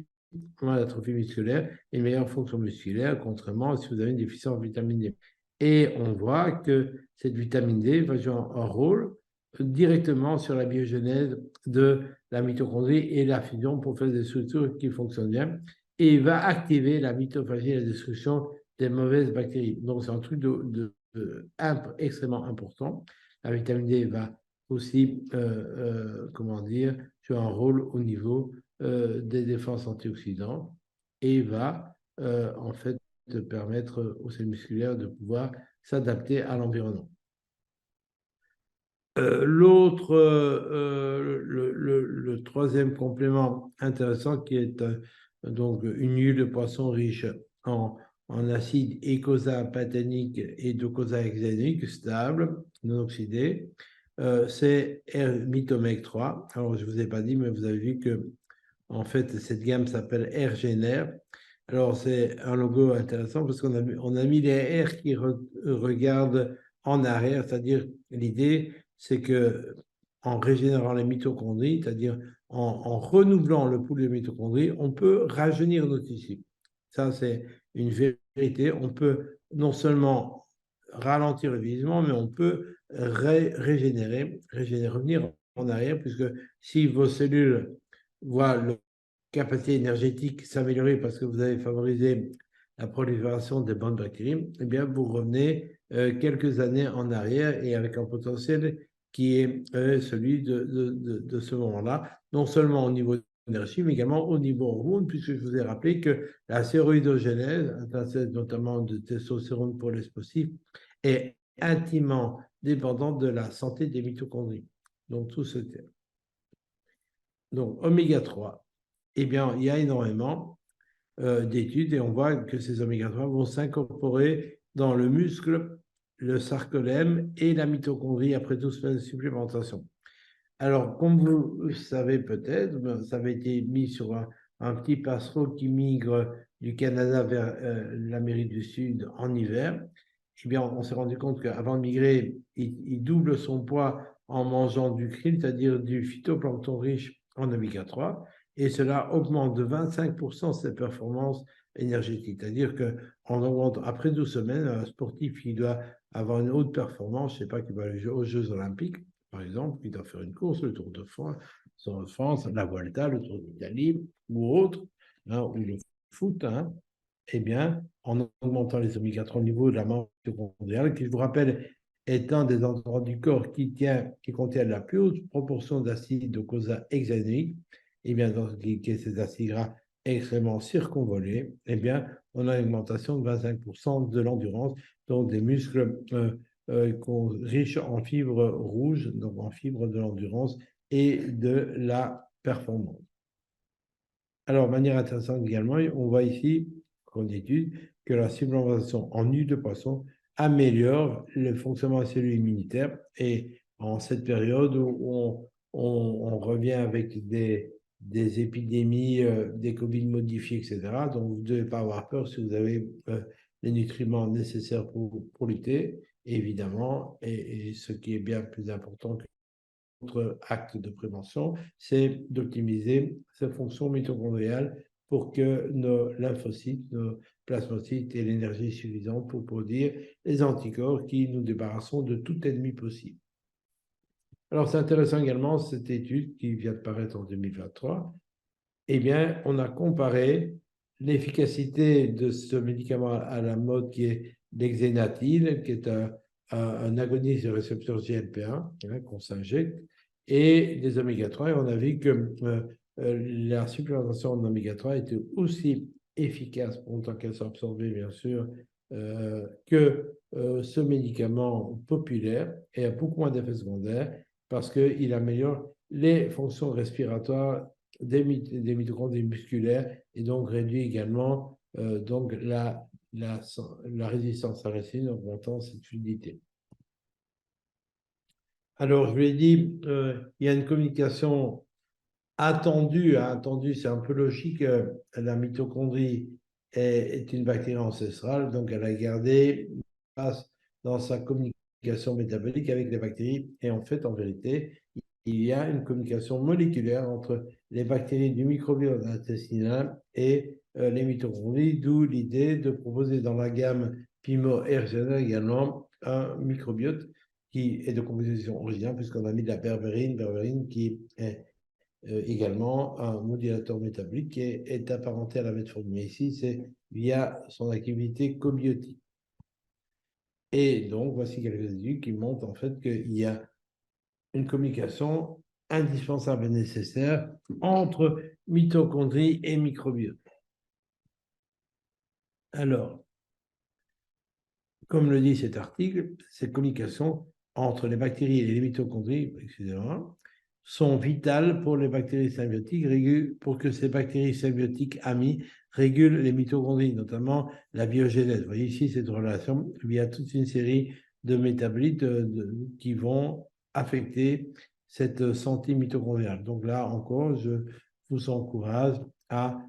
moins d'atrophie musculaire et une meilleure fonction musculaire, contrairement à si vous avez une déficience en vitamine D. Et on voit que cette vitamine D va jouer un rôle directement sur la biogenèse de la mitochondrie et la fusion pour faire des structures qui fonctionnent bien. Et il va activer la mitophagie et la destruction des mauvaises bactéries. Donc, c'est un truc extrêmement important. La vitamine D va aussi, comment dire, jouer un rôle au niveau des défenses antioxydantes et va en fait permettre aux cellules musculaires de pouvoir s'adapter à l'environnement. Le troisième complément intéressant qui est donc une huile de poisson riche en acide eicosapathénique et docosahexaénique stable, non oxydé, c'est Mitomec 3. Alors, je ne vous ai pas dit, mais vous avez vu que en fait, cette gamme s'appelle R-Génère. Alors, c'est un logo intéressant parce on a mis les R qui regardent en arrière, c'est-à-dire l'idée, c'est que en régénérant les mitochondries, c'est-à-dire en renouvelant le pool de mitochondries, on peut rajeunir nos tissus. Ça, c'est une vérité. On peut non seulement ralentir le vieillissement, mais on peut régénérer, revenir en arrière, puisque si vos cellules voient leur capacité énergétique s'améliorer parce que vous avez favorisé la prolifération des bonnes bactéries, eh bien, vous revenez quelques années en arrière et avec un potentiel qui est celui de ce moment-là, non seulement au niveau d'énergie, mais également au niveau hormone, puisque je vous ai rappelé que la stéroïdogénèse, notamment de testostérone pour les sportifs, est intimement dépendante de la santé des mitochondries. Donc, tout ce terme. Donc, oméga 3, eh bien, il y a énormément d'études et on voit que ces oméga 3 vont s'incorporer dans le muscle, le sarcolème et la mitochondrie après 12 semaines de supplémentation. Alors, comme vous le savez peut-être, ça avait été mis sur un petit passereau qui migre du Canada vers l'Amérique du Sud en hiver. Eh bien, on s'est rendu compte qu'avant de migrer, il double son poids en mangeant du krill, c'est-à-dire du phytoplancton riche en oméga 3, et cela augmente de 25% ses performances énergétiques. C'est-à-dire qu'on augmente, après 12 semaines, un sportif qui doit avoir une haute performance, je ne sais pas, qui va aller aux Jeux Olympiques, par exemple, qui doit faire une course, le Tour de France, la Vuelta, le Tour d'Italie ou autre, hein, ou le foot, hein, eh bien, en augmentant les oméga 3 au niveau de la masse mitochondriale, qui, je vous rappelle, est un des endroits du corps qui contient la plus haute proportion d'acides docosahexaéniques, eh bien, qui est ces acides gras extrêmement circonvolés, eh bien, on a une augmentation de 25% de l'endurance, donc des muscles riches en fibres rouges, donc en fibres de l'endurance et de la performance. Alors, de manière intéressante également, on voit ici, en étude, que la supplémentation en huile de poisson améliore le fonctionnement des cellules immunitaires. Et en cette période où on revient avec des épidémies, des Covid modifiés, etc., donc vous ne devez pas avoir peur si vous avez les nutriments nécessaires pour lutter, évidemment, et ce qui est bien plus important que autre acte de prévention, c'est d'optimiser ces fonctions mitochondriales pour que nos lymphocytes, nos plasmocytes aient l'énergie suffisante pour produire les anticorps qui nous débarrasseront de tout ennemi possible. Alors, c'est intéressant également, cette étude qui vient de paraître en 2023, eh bien, on a comparé l'efficacité de ce médicament à la mode qui est l'exénatil, qui est un agoniste du récepteur GLP-1 hein, qu'on s'injecte, et les oméga 3. Et on a vu que la supplémentation en oméga 3 était aussi efficace, pour autant qu'elle soit absorbée, bien sûr, que ce médicament populaire et a beaucoup moins d'effets secondaires parce qu'il améliore les fonctions respiratoires des mitochondries musculaires et donc réduit également donc la résistance à l'insuline en augmentant cette fluidité. Alors, je vous l'ai dit, il y a une communication attendu, c'est un peu logique, la mitochondrie est une bactérie ancestrale, donc elle a gardé une place dans sa communication métabolique avec les bactéries. Et en fait, en vérité, il y a une communication moléculaire entre les bactéries du microbiote intestinal et les mitochondries, d'où l'idée de proposer dans la gamme Pimo également un microbiote qui est de composition originale, puisqu'on a mis de la berberine qui est également un modulateur métabolique qui est apparenté à la metformine. Mais ici, c'est via son activité cobiotique. Et donc, voici quelques études qui montrent en fait qu'il y a une communication indispensable et nécessaire entre mitochondries et microbiote. Alors, comme le dit cet article, cette communication entre les bactéries et les mitochondries, excusez-moi, sont vitales pour les bactéries symbiotiques, pour que ces bactéries symbiotiques amies régulent les mitochondries, notamment la biogénèse. Vous voyez ici cette relation via toute une série de métabolites qui vont affecter cette santé mitochondriale. Donc là encore, je vous encourage à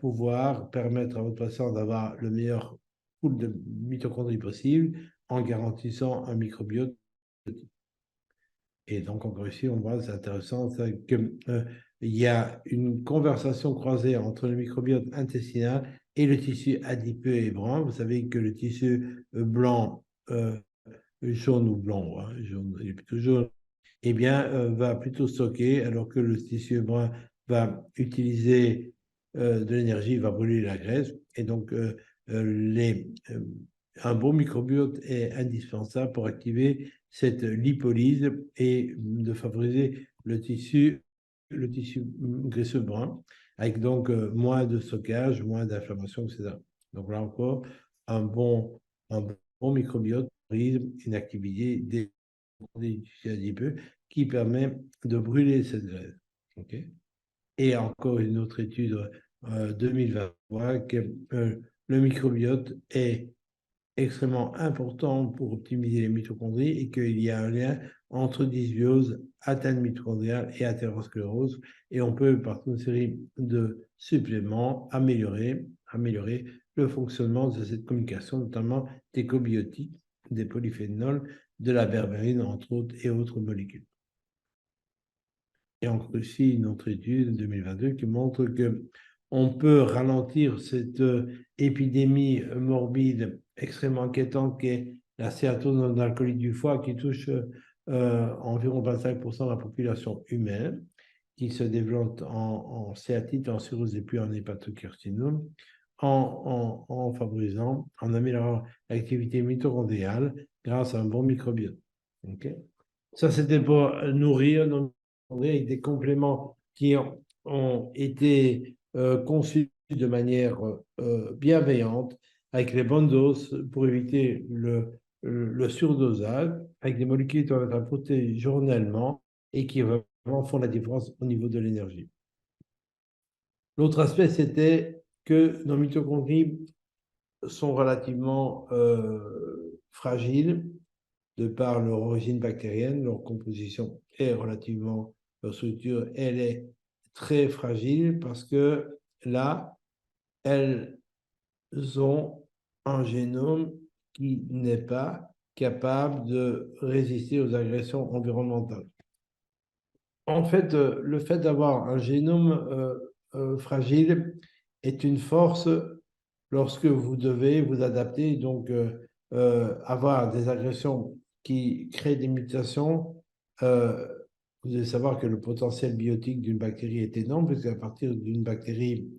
pouvoir permettre à votre patient d'avoir le meilleur pool de mitochondries possible en garantissant un microbiote. Et donc, encore ici, on voit, c'est intéressant, qu'il y a une conversation croisée entre le microbiote intestinal et le tissu adipeux et brun. Vous savez que le tissu blanc, jaune ou blanc, hein, jaune, il est plutôt jaune, eh bien, va plutôt stocker, alors que le tissu brun va utiliser de l'énergie, va brûler la graisse. Et donc, un bon microbiote est indispensable pour activer cette lipolyse et de favoriser le tissu graisseux brun, avec donc moins de stockage, moins d'inflammation, etc. Donc là encore, un bon microbiote favorise une activité des tissus adipeux qui permet de brûler cette graisse. Okay. Et encore une autre étude 2020 voit que le microbiote est extrêmement important pour optimiser les mitochondries et qu'il y a un lien entre dysbiose, atteinte mitochondriale et athérosclérose. Et on peut, par une série de suppléments, améliorer le fonctionnement de cette communication, notamment des cobiotiques, des polyphénols, de la berbérine, entre autres, et autres molécules. Et encore ici, une autre étude en 2022 qui montre que on peut ralentir cette épidémie morbide extrêmement inquiétante qui est la stéatose alcoolique du foie qui touche environ 25% de la population humaine, qui se développe en stéatite, en cirrhose et puis en hépatocarcinome, en favorisant, en améliorant l'activité mitochondriale grâce à un bon microbiote. Okay. Ça, c'était pour nourrir nos avec des compléments qui ont été conçus de manière bienveillante, avec les bonnes doses pour éviter le surdosage, avec des molécules qui doivent être apportées journellement et qui vraiment font la différence au niveau de l'énergie. L'autre aspect, c'était que nos mitochondries sont relativement fragiles de par leur origine bactérienne, leur composition est relativement, leur structure, elle est très fragile parce que là, elles ont un génome qui n'est pas capable de résister aux agressions environnementales. En fait, le fait d'avoir un génome fragile est une force lorsque vous devez vous adapter, donc avoir des agressions qui créent des mutations. Vous devez savoir que le potentiel biotique d'une bactérie est énorme, puisqu'à partir d'une bactérie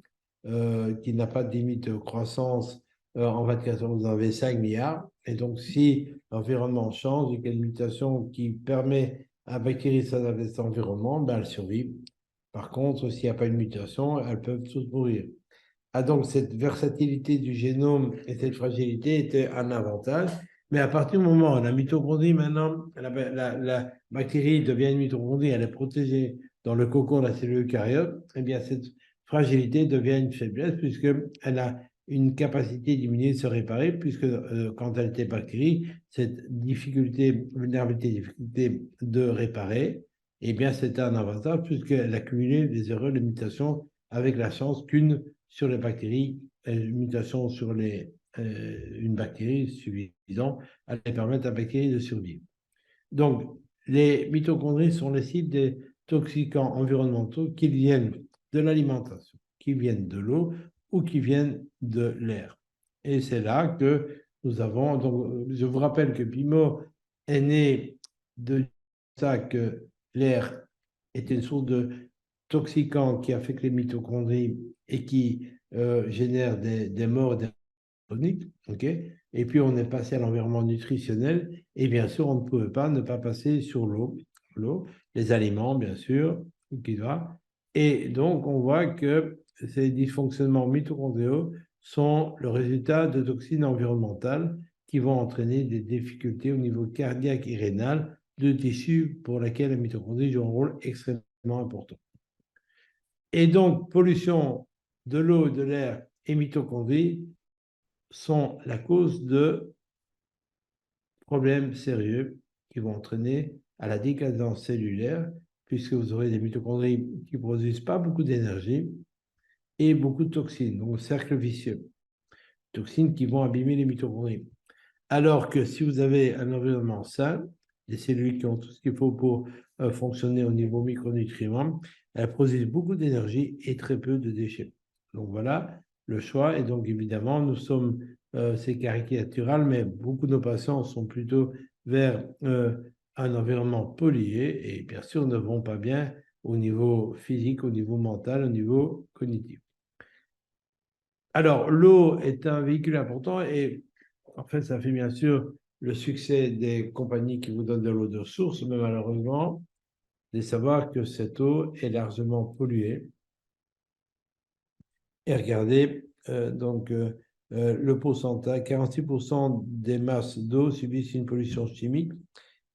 qui n'a pas de limite de croissance, en 24 heures, vous en avez 5 milliards. Et donc, si l'environnement change, il y a une mutation qui permet à la bactérie de s'adapter à cet environnement, ben, elle survit. Par contre, s'il n'y a pas une mutation, elles peuvent toutes mourir. Ah, donc, cette versatilité du génome et cette fragilité étaient un avantage. Mais à partir du moment où la mitochondrie, maintenant, la bactérie devient une mitochondrie, elle est protégée dans le cocon de la cellule eucaryote, eh bien, cette fragilité devient une faiblesse puisqu'elle a une capacité diminuée de se réparer, puisque quand elle était bactérie, cette difficulté, vulnérabilité, difficulté de réparer, eh bien, c'était un avantage puisqu'elle accumulait des erreurs de mutation avec la chance qu'une sur les bactéries, une mutation sur une bactérie suffisante allait permettre à la bactérie de survivre. Donc, les mitochondries sont les cibles des toxicants environnementaux qui viennent de l'alimentation, qui viennent de l'eau ou qui viennent de l'air. Et c'est là que nous avons. Donc, je vous rappelle que Pimo est né de ça que l'air est une source de toxicants qui affectent les mitochondries et qui génèrent des morts chronique, ok? Et puis on est passé à l'environnement nutritionnel, et bien sûr, on ne pouvait pas ne pas passer sur l'eau, les aliments, bien sûr, qui va. Et donc, on voit que ces dysfonctionnements mitochondriaux sont le résultat de toxines environnementales qui vont entraîner des difficultés au niveau cardiaque et rénal de tissus pour lesquels la mitochondrie joue un rôle extrêmement important. Et donc, pollution de l'eau, de l'air et mitochondries sont la cause de problèmes sérieux qui vont entraîner à la décadence cellulaire, puisque vous aurez des mitochondries qui ne produisent pas beaucoup d'énergie et beaucoup de toxines, donc cercle vicieux. Toxines qui vont abîmer les mitochondries. Alors que si vous avez un environnement sain, des cellules qui ont tout ce qu'il faut pour fonctionner au niveau micronutriments, elles produisent beaucoup d'énergie et très peu de déchets. Donc voilà le choix. Et donc évidemment, nous sommes, c'est caricatural, mais beaucoup de nos patients sont plutôt vers un environnement pollué et bien sûr ne vont pas bien au niveau physique, au niveau mental, au niveau cognitif. Alors, l'eau est un véhicule important et en fait, ça fait bien sûr le succès des compagnies qui vous donnent de l'eau de source, mais malheureusement, de savoir que cette eau est largement polluée. Et regardez, le pourcentage, 46% des masses d'eau subissent une pollution chimique.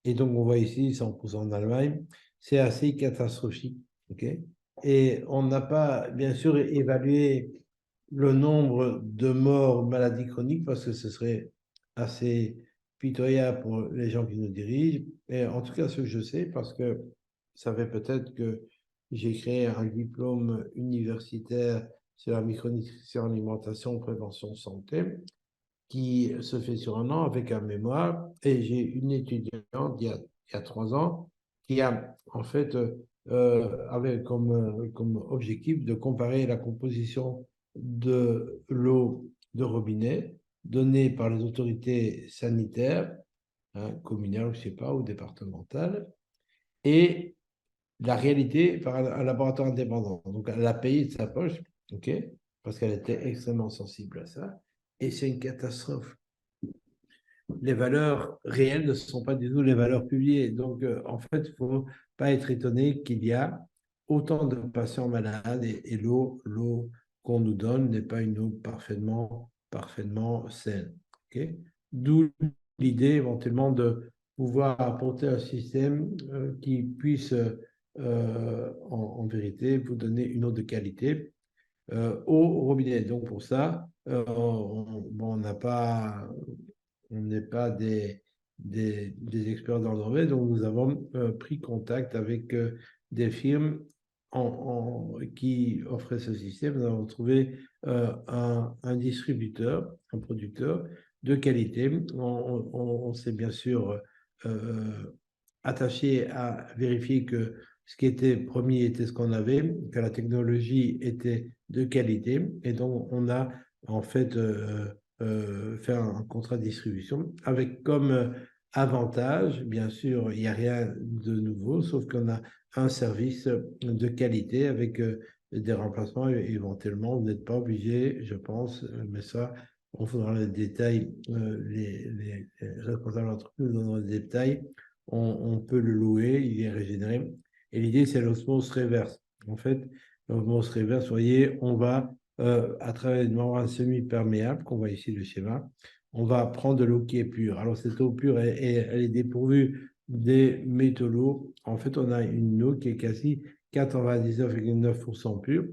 Et donc, on voit ici 100% en Allemagne. C'est assez catastrophique. Okay. Et on n'a pas, bien sûr, évalué le nombre de morts maladies chroniques parce que ce serait assez pitoyable pour les gens qui nous dirigent. Et en tout cas, ce que je sais, parce que ça fait peut-être que j'ai créé un diplôme universitaire sur la micronutrition, alimentation, prévention, santé, qui se fait sur un an avec un mémoire. Et j'ai une étudiante il y a 3 ans qui a en fait avait comme objectif de comparer la composition de l'eau de robinet donnée par les autorités sanitaires, hein, communales, je ne sais pas, ou départementales, et la réalité par un laboratoire indépendant. Donc, elle a payé de sa poche, ok, parce qu'elle était extrêmement sensible à ça. Et c'est une catastrophe. Les valeurs réelles ne sont pas du tout les valeurs publiées. Donc, en fait, il ne faut pas être étonné qu'il y a autant de patients malades et l'eau qu'on nous donne n'est pas une eau parfaitement saine. Okay. D'où l'idée éventuellement de pouvoir apporter un système qui puisse en vérité vous donner une eau de qualité au robinet. Donc pour ça, on n'a pas on n'est pas des experts dans le domaine, donc nous avons pris contact avec des firmes qui offraient ce système. Nous avons trouvé un distributeur, un producteur de qualité. On s'est bien sûr attaché à vérifier que ce qui était promis était ce qu'on avait, que la technologie était de qualité. Et donc, on a en fait fait un contrat de distribution avec comme avantage, bien sûr, il n'y a rien de nouveau, sauf qu'on a un service de qualité avec des remplacements éventuellement. Vous n'êtes pas obligé, je pense, mais ça, on faudra les détails, les responsables d'entreprise nous donneront les détails. On peut le louer, il est régénéré. Et l'idée, c'est l'osmose reverse. En fait, l'osmose reverse, vous voyez, on va, à travers une membrane semi-perméable, qu'on voit ici le schéma, on va prendre de l'eau qui est pure. Alors, cette eau pure, elle est dépourvue des métaux lourds. En fait, on a une eau qui est quasi 99,9% pure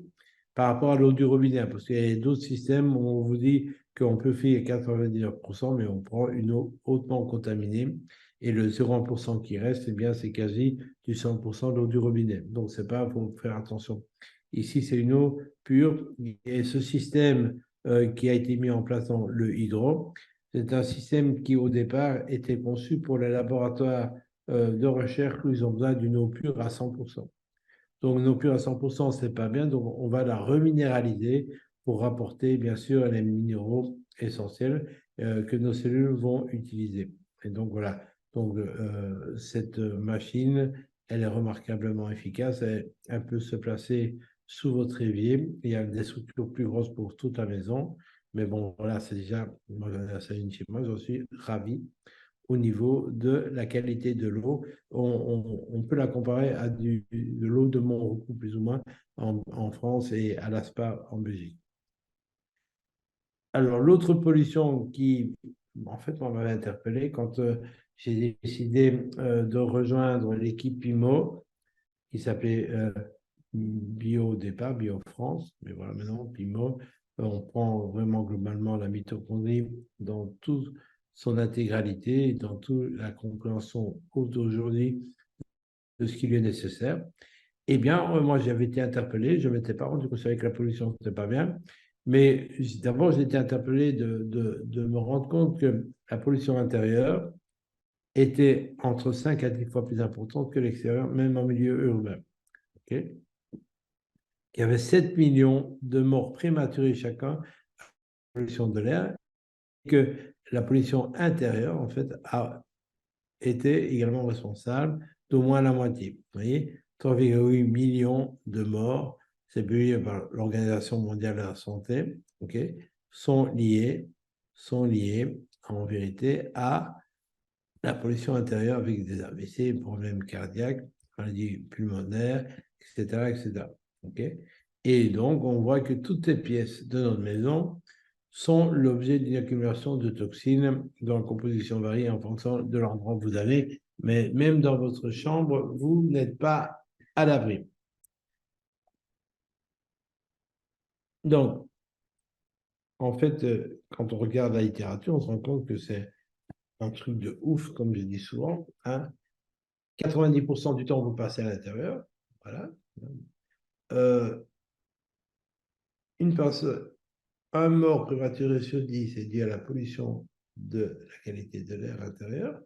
par rapport à l'eau du robinet, parce qu'il y a d'autres systèmes où on vous dit qu'on peut faire 99%, mais on prend une eau hautement contaminée. Et le 0,1% qui reste, eh bien, c'est quasi du 100% de l'eau du robinet. Donc, c'est pas, faut faire attention. Ici, c'est une eau pure. Et ce système qui a été mis en place dans le hydro, c'est un système qui, au départ, était conçu pour les laboratoires de recherche où ils ont besoin d'une eau pure à 100%. Donc, une eau pure à 100%, c'est pas bien. Donc, on va la reminéraliser pour rapporter, bien sûr, les minéraux essentiels que nos cellules vont utiliser. Et donc, voilà. Donc, cette machine, elle est remarquablement efficace. Elle peut se placer sous votre évier. Il y a des structures plus grosses pour toute la maison. Mais bon, voilà, c'est déjà, moi, j'en ai assez une chez moi, j'en suis ravi au niveau de la qualité de l'eau. On peut la comparer à de l'eau de Montroucou, plus ou moins, en France et à l'ASPA en Belgique. Alors, l'autre pollution qui, en fait, m'avait interpellé quand j'ai décidé de rejoindre l'équipe PIMO, qui s'appelait Bio au départ, Bio France, mais voilà, maintenant, PIMO, on prend vraiment globalement la mitochondrie dans toute son intégralité, dans toute la compréhension aujourd'hui de ce qui lui est nécessaire. Eh bien, moi, j'avais été interpellé, je ne m'étais pas rendu compte que la pollution, ce n'était pas bien, mais d'abord, j'ai été interpellé de me rendre compte que la pollution intérieure était entre 5 à 10 fois plus importante que l'extérieur, même en milieu urbain. Okay. Il y avait 7 millions de morts prématurées chacun à la pollution de l'air, et que la pollution intérieure, en fait, a été également responsable d'au moins la moitié. Vous voyez, 3,8 millions de morts, c'est publié par l'Organisation mondiale de la santé, okay, sont liés en vérité à la pollution intérieure avec des AVC, problèmes cardiaques, maladies pulmonaires, etc., etc. Okay. Et donc, on voit que toutes les pièces de notre maison sont l'objet d'une accumulation de toxines dont la composition varie en fonction de l'endroit où vous allez, mais même dans votre chambre, vous n'êtes pas à l'abri. Donc, en fait, quand on regarde la littérature, on se rend compte que c'est un truc de ouf, comme je dis souvent. Hein. 90% du temps, vous passez à l'intérieur. Voilà. Une personne, un mort prématuré sur 10 est dû à la pollution de la qualité de l'air intérieur.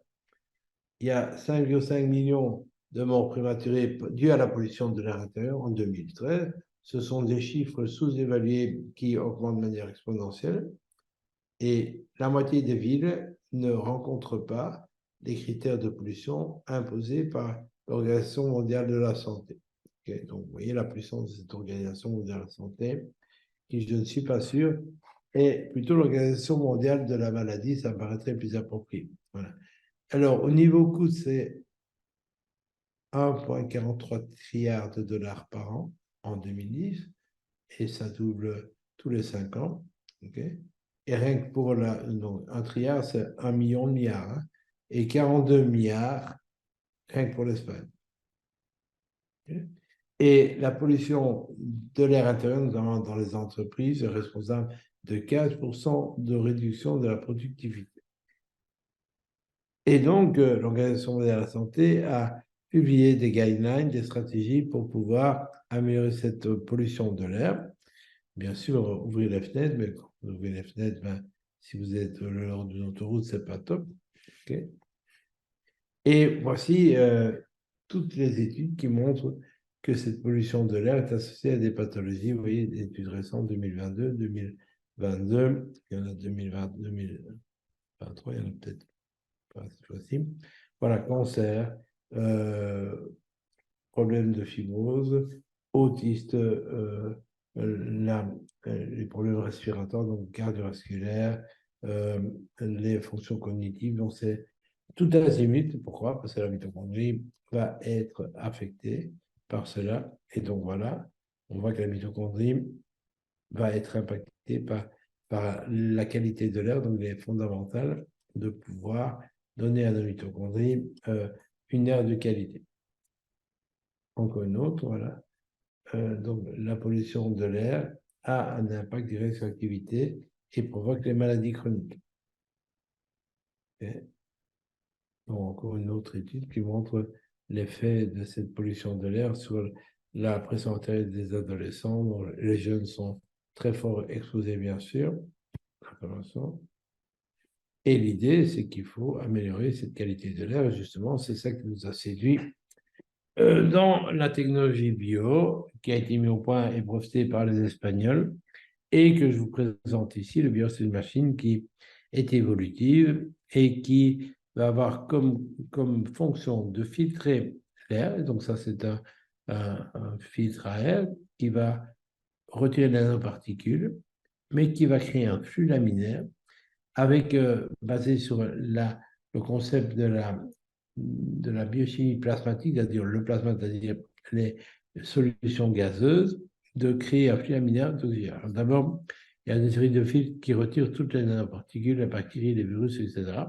Il y a 5,5 millions de morts prématurées dues à la pollution de l'air intérieur en 2013. Ce sont des chiffres sous-évalués qui augmentent de manière exponentielle. Et la moitié des villes ne rencontrent pas les critères de pollution imposés par l'Organisation mondiale de la santé. Okay, donc, vous voyez la puissance de cette Organisation mondiale de la santé, qui, je ne suis pas sûr, est plutôt l'Organisation mondiale de la maladie, ça me paraîtrait plus approprié. Voilà. Alors, au niveau coût, c'est 1,43 trilliard de dollars par an en 2010, et ça double tous les 5 ans. Okay. Et rien que pour un trilliard, c'est 1 million de milliards, hein, et 42 milliards rien que pour l'Espagne. Okay. Et la pollution de l'air intérieur, notamment dans les entreprises, est responsable de 15% de réduction de la productivité. Et donc, l'Organisation mondiale de la santé a publié des guidelines, des stratégies pour pouvoir améliorer cette pollution de l'air. Bien sûr, ouvrir les fenêtres, mais quand vous ouvrez les fenêtres, ben, si vous êtes le long d'une autoroute, c'est pas top. Okay. Et voici toutes les études qui montrent que cette pollution de l'air est associée à des pathologies. Vous voyez, des études récentes, 2022, 2022, il y en a 2020, 2023, il y en a peut-être pas cette fois-ci. Voilà, cancer, problèmes de fibrose, autistes, les problèmes respiratoires, donc cardiovasculaires, les fonctions cognitives. Donc, c'est tout azimut. Pourquoi? Parce que la mitochondrie va être affectée par cela. Et donc, voilà, on voit que la mitochondrie va être impactée par la qualité de l'air. Donc, il est fondamental de pouvoir donner à nos mitochondries une air de qualité. Encore une autre, voilà. Donc, la pollution de l'air a un impact direct sur l'activité et provoque les maladies chroniques. Okay. encore une autre étude qui montre l'effet de cette pollution de l'air sur la pression artérielle des adolescents, dont les jeunes sont très fort exposés, bien sûr. Et l'idée, c'est qu'il faut améliorer cette qualité de l'air. Justement, c'est ça qui nous a séduit dans la technologie bio, qui a été mise au point et brevetée par les Espagnols, et que je vous présente ici. Le bio, c'est une machine qui est évolutive et qui va avoir comme fonction de filtrer l'air. Et donc ça, c'est un filtre à air qui va retirer les nanoparticules, mais qui va créer un flux laminaire avec, basé sur le concept de la biochimie plasmatique, c'est-à-dire le plasma, c'est-à-dire les solutions gazeuses, de créer un flux laminaire d'oxygène. D'abord, il y a une série de filtres qui retirent toutes les nanoparticules, les bactéries, les virus, etc.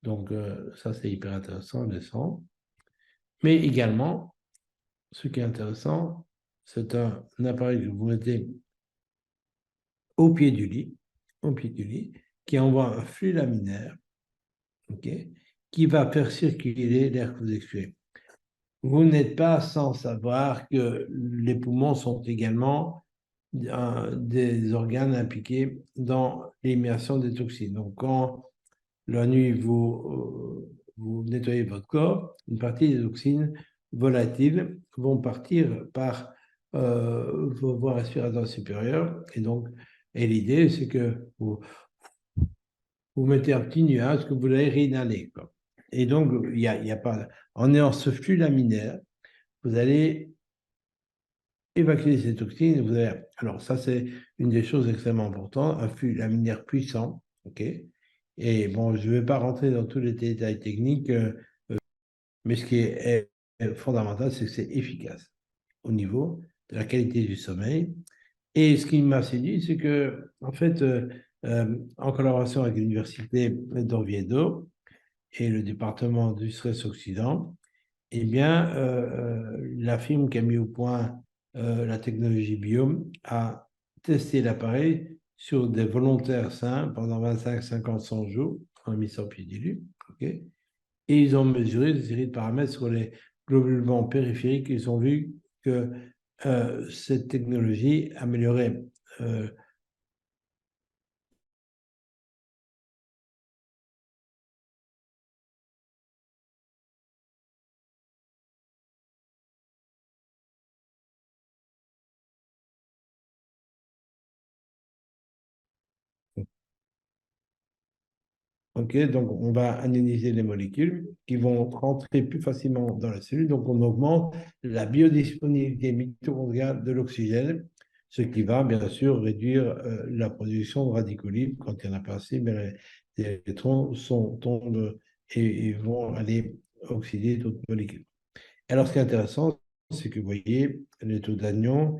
Donc, ça, c'est hyper intéressant, le sang. Mais également, ce qui est intéressant, c'est un appareil que vous mettez au pied du lit, qui envoie un flux laminaire, okay, qui va faire circuler l'air que vous expirez. Vous n'êtes pas sans savoir que les poumons sont également des organes impliqués dans l'élimination des toxines. Donc, quand la nuit, vous nettoyez votre corps, une partie des toxines volatiles vont partir par vos voies respiratoires supérieures. Et l'idée, c'est que vous mettez un petit nuage que vous allez réinhaler, quoi. Et donc, il y a pas, en ayant ce flux laminaire, vous allez évacuer ces toxines. Alors, ça, c'est une des choses extrêmement importantes, un flux laminaire puissant. OK? Et bon, je ne vais pas rentrer dans tous les détails techniques, mais ce qui est fondamental, c'est que c'est efficace au niveau de la qualité du sommeil. Et ce qui m'a séduit, c'est que, en fait, en collaboration avec l'Université d'Oviedo et le département du stress Occident, eh bien, la firme qui a mis au point la technologie bio a testé l'appareil sur des volontaires sains pendant 25, 50, 100 jours, en mis ça au pied du lit, okay, et ils ont mesuré des séries de paramètres sur les globules blancs périphériques. Ils ont vu que cette technologie améliorait OK, donc on va analyser les molécules qui vont rentrer plus facilement dans la cellule. Donc on augmente la biodisponibilité mitochondriale de l'oxygène, ce qui va bien sûr réduire la production de radicaux libres. Quand il n'y en a pas assez, mais les électrons tombent et vont aller oxyder d'autres molécules. Alors ce qui est intéressant, c'est que vous voyez, les taux d'anion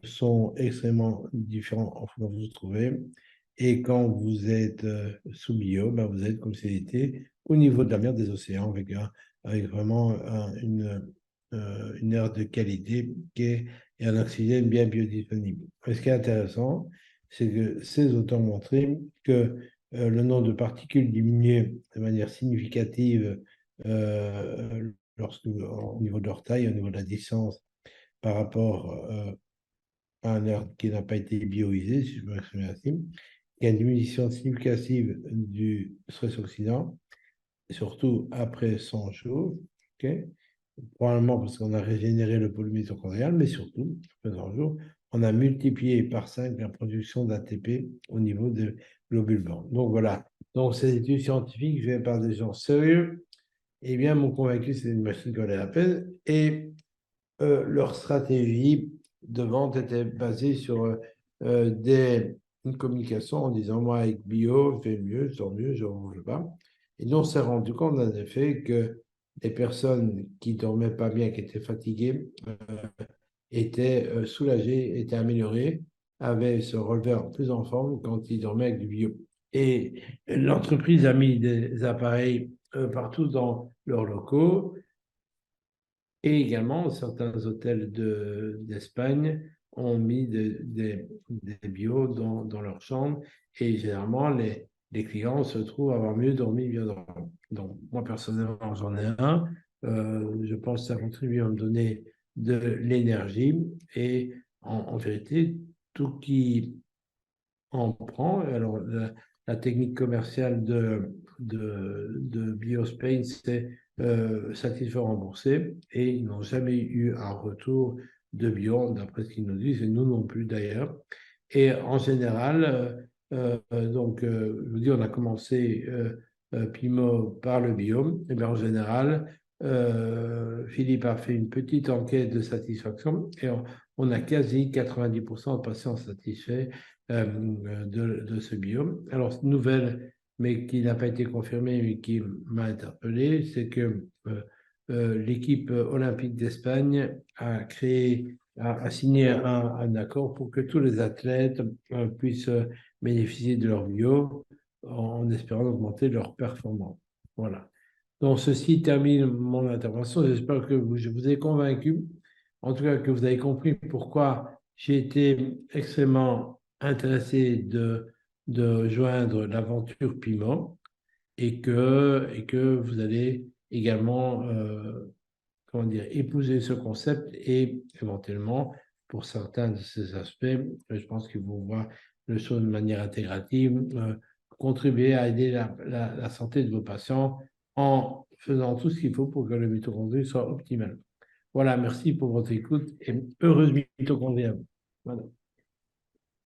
sont extrêmement différents en fonction de où vous vous trouvez. Et quand vous êtes sous bio, ben vous êtes comme si c'était au niveau de la mer des océans, avec vraiment une aire de qualité et un oxygène bien biodisponible. Et ce qui est intéressant, c'est que ces auteurs ont montré que le nombre de particules diminuait de manière significative au niveau de leur taille, au niveau de la distance par rapport à un air qui n'a pas été bioisé, si je me m'exprime ainsi. Il y a une diminution significative du stress oxydant, surtout après 100 jours, okay, probablement parce qu'on a régénéré le pôle mitochondrial, mais surtout, après 100 jours, on a multiplié par 5 la production d'ATP au niveau des globules blancs. Donc voilà, donc ces études scientifiques faites par des gens sérieux, eh bien, m'ont convaincu que c'est une machine qui valait la peine. Et leur stratégie de vente était basée sur une communication en disant, moi, avec bio, je vais mieux, je dors mieux, je ne mange pas. Et nous, on s'est rendu compte, en effet, que les personnes qui ne dormaient pas bien, qui étaient fatiguées, étaient soulagées, étaient améliorées, se relevaient plus en forme quand ils dormaient avec du bio. Et l'entreprise a mis des appareils partout dans leurs locaux. Et également, certains hôtels d'Espagne ont mis des bio dans leur chambre. Et généralement, les clients se trouvent avoir mieux dormi, mieux dormi. Donc, moi, personnellement, j'en ai un. Je pense que ça contribue à me donner de l'énergie. Et en vérité, tout qui en prend. Alors, la technique commerciale de BioSpain, c'est satisfait remboursé et ils n'ont jamais eu un retour de bio, d'après ce qu'ils nous disent, et nous non plus d'ailleurs. Et en général, je vous dis, on a commencé Pimo par le bio, et bien en général, Philippe a fait une petite enquête de satisfaction et on a quasi 90% de patients satisfaits de ce biome. Alors, cette nouvelle, mais qui n'a pas été confirmée, mais qui m'a interpellé, c'est que l'équipe olympique d'Espagne a signé un accord pour que tous les athlètes puissent bénéficier de leur bio en espérant augmenter leur performance. Voilà. Donc, ceci termine mon intervention. J'espère que je vous ai convaincu, en tout cas que vous avez compris pourquoi j'ai été extrêmement intéressé de joindre l'aventure Piment et que vous allez également comment dire, épouser ce concept et éventuellement, pour certains de ces aspects, je pense qu'ils vont voir le choses de manière intégrative, contribuer à aider la santé de vos patients en faisant tout ce qu'il faut pour que le mitochondrie soit optimal. Voilà, merci pour votre écoute et heureuse mitochondrie à vous. Voilà.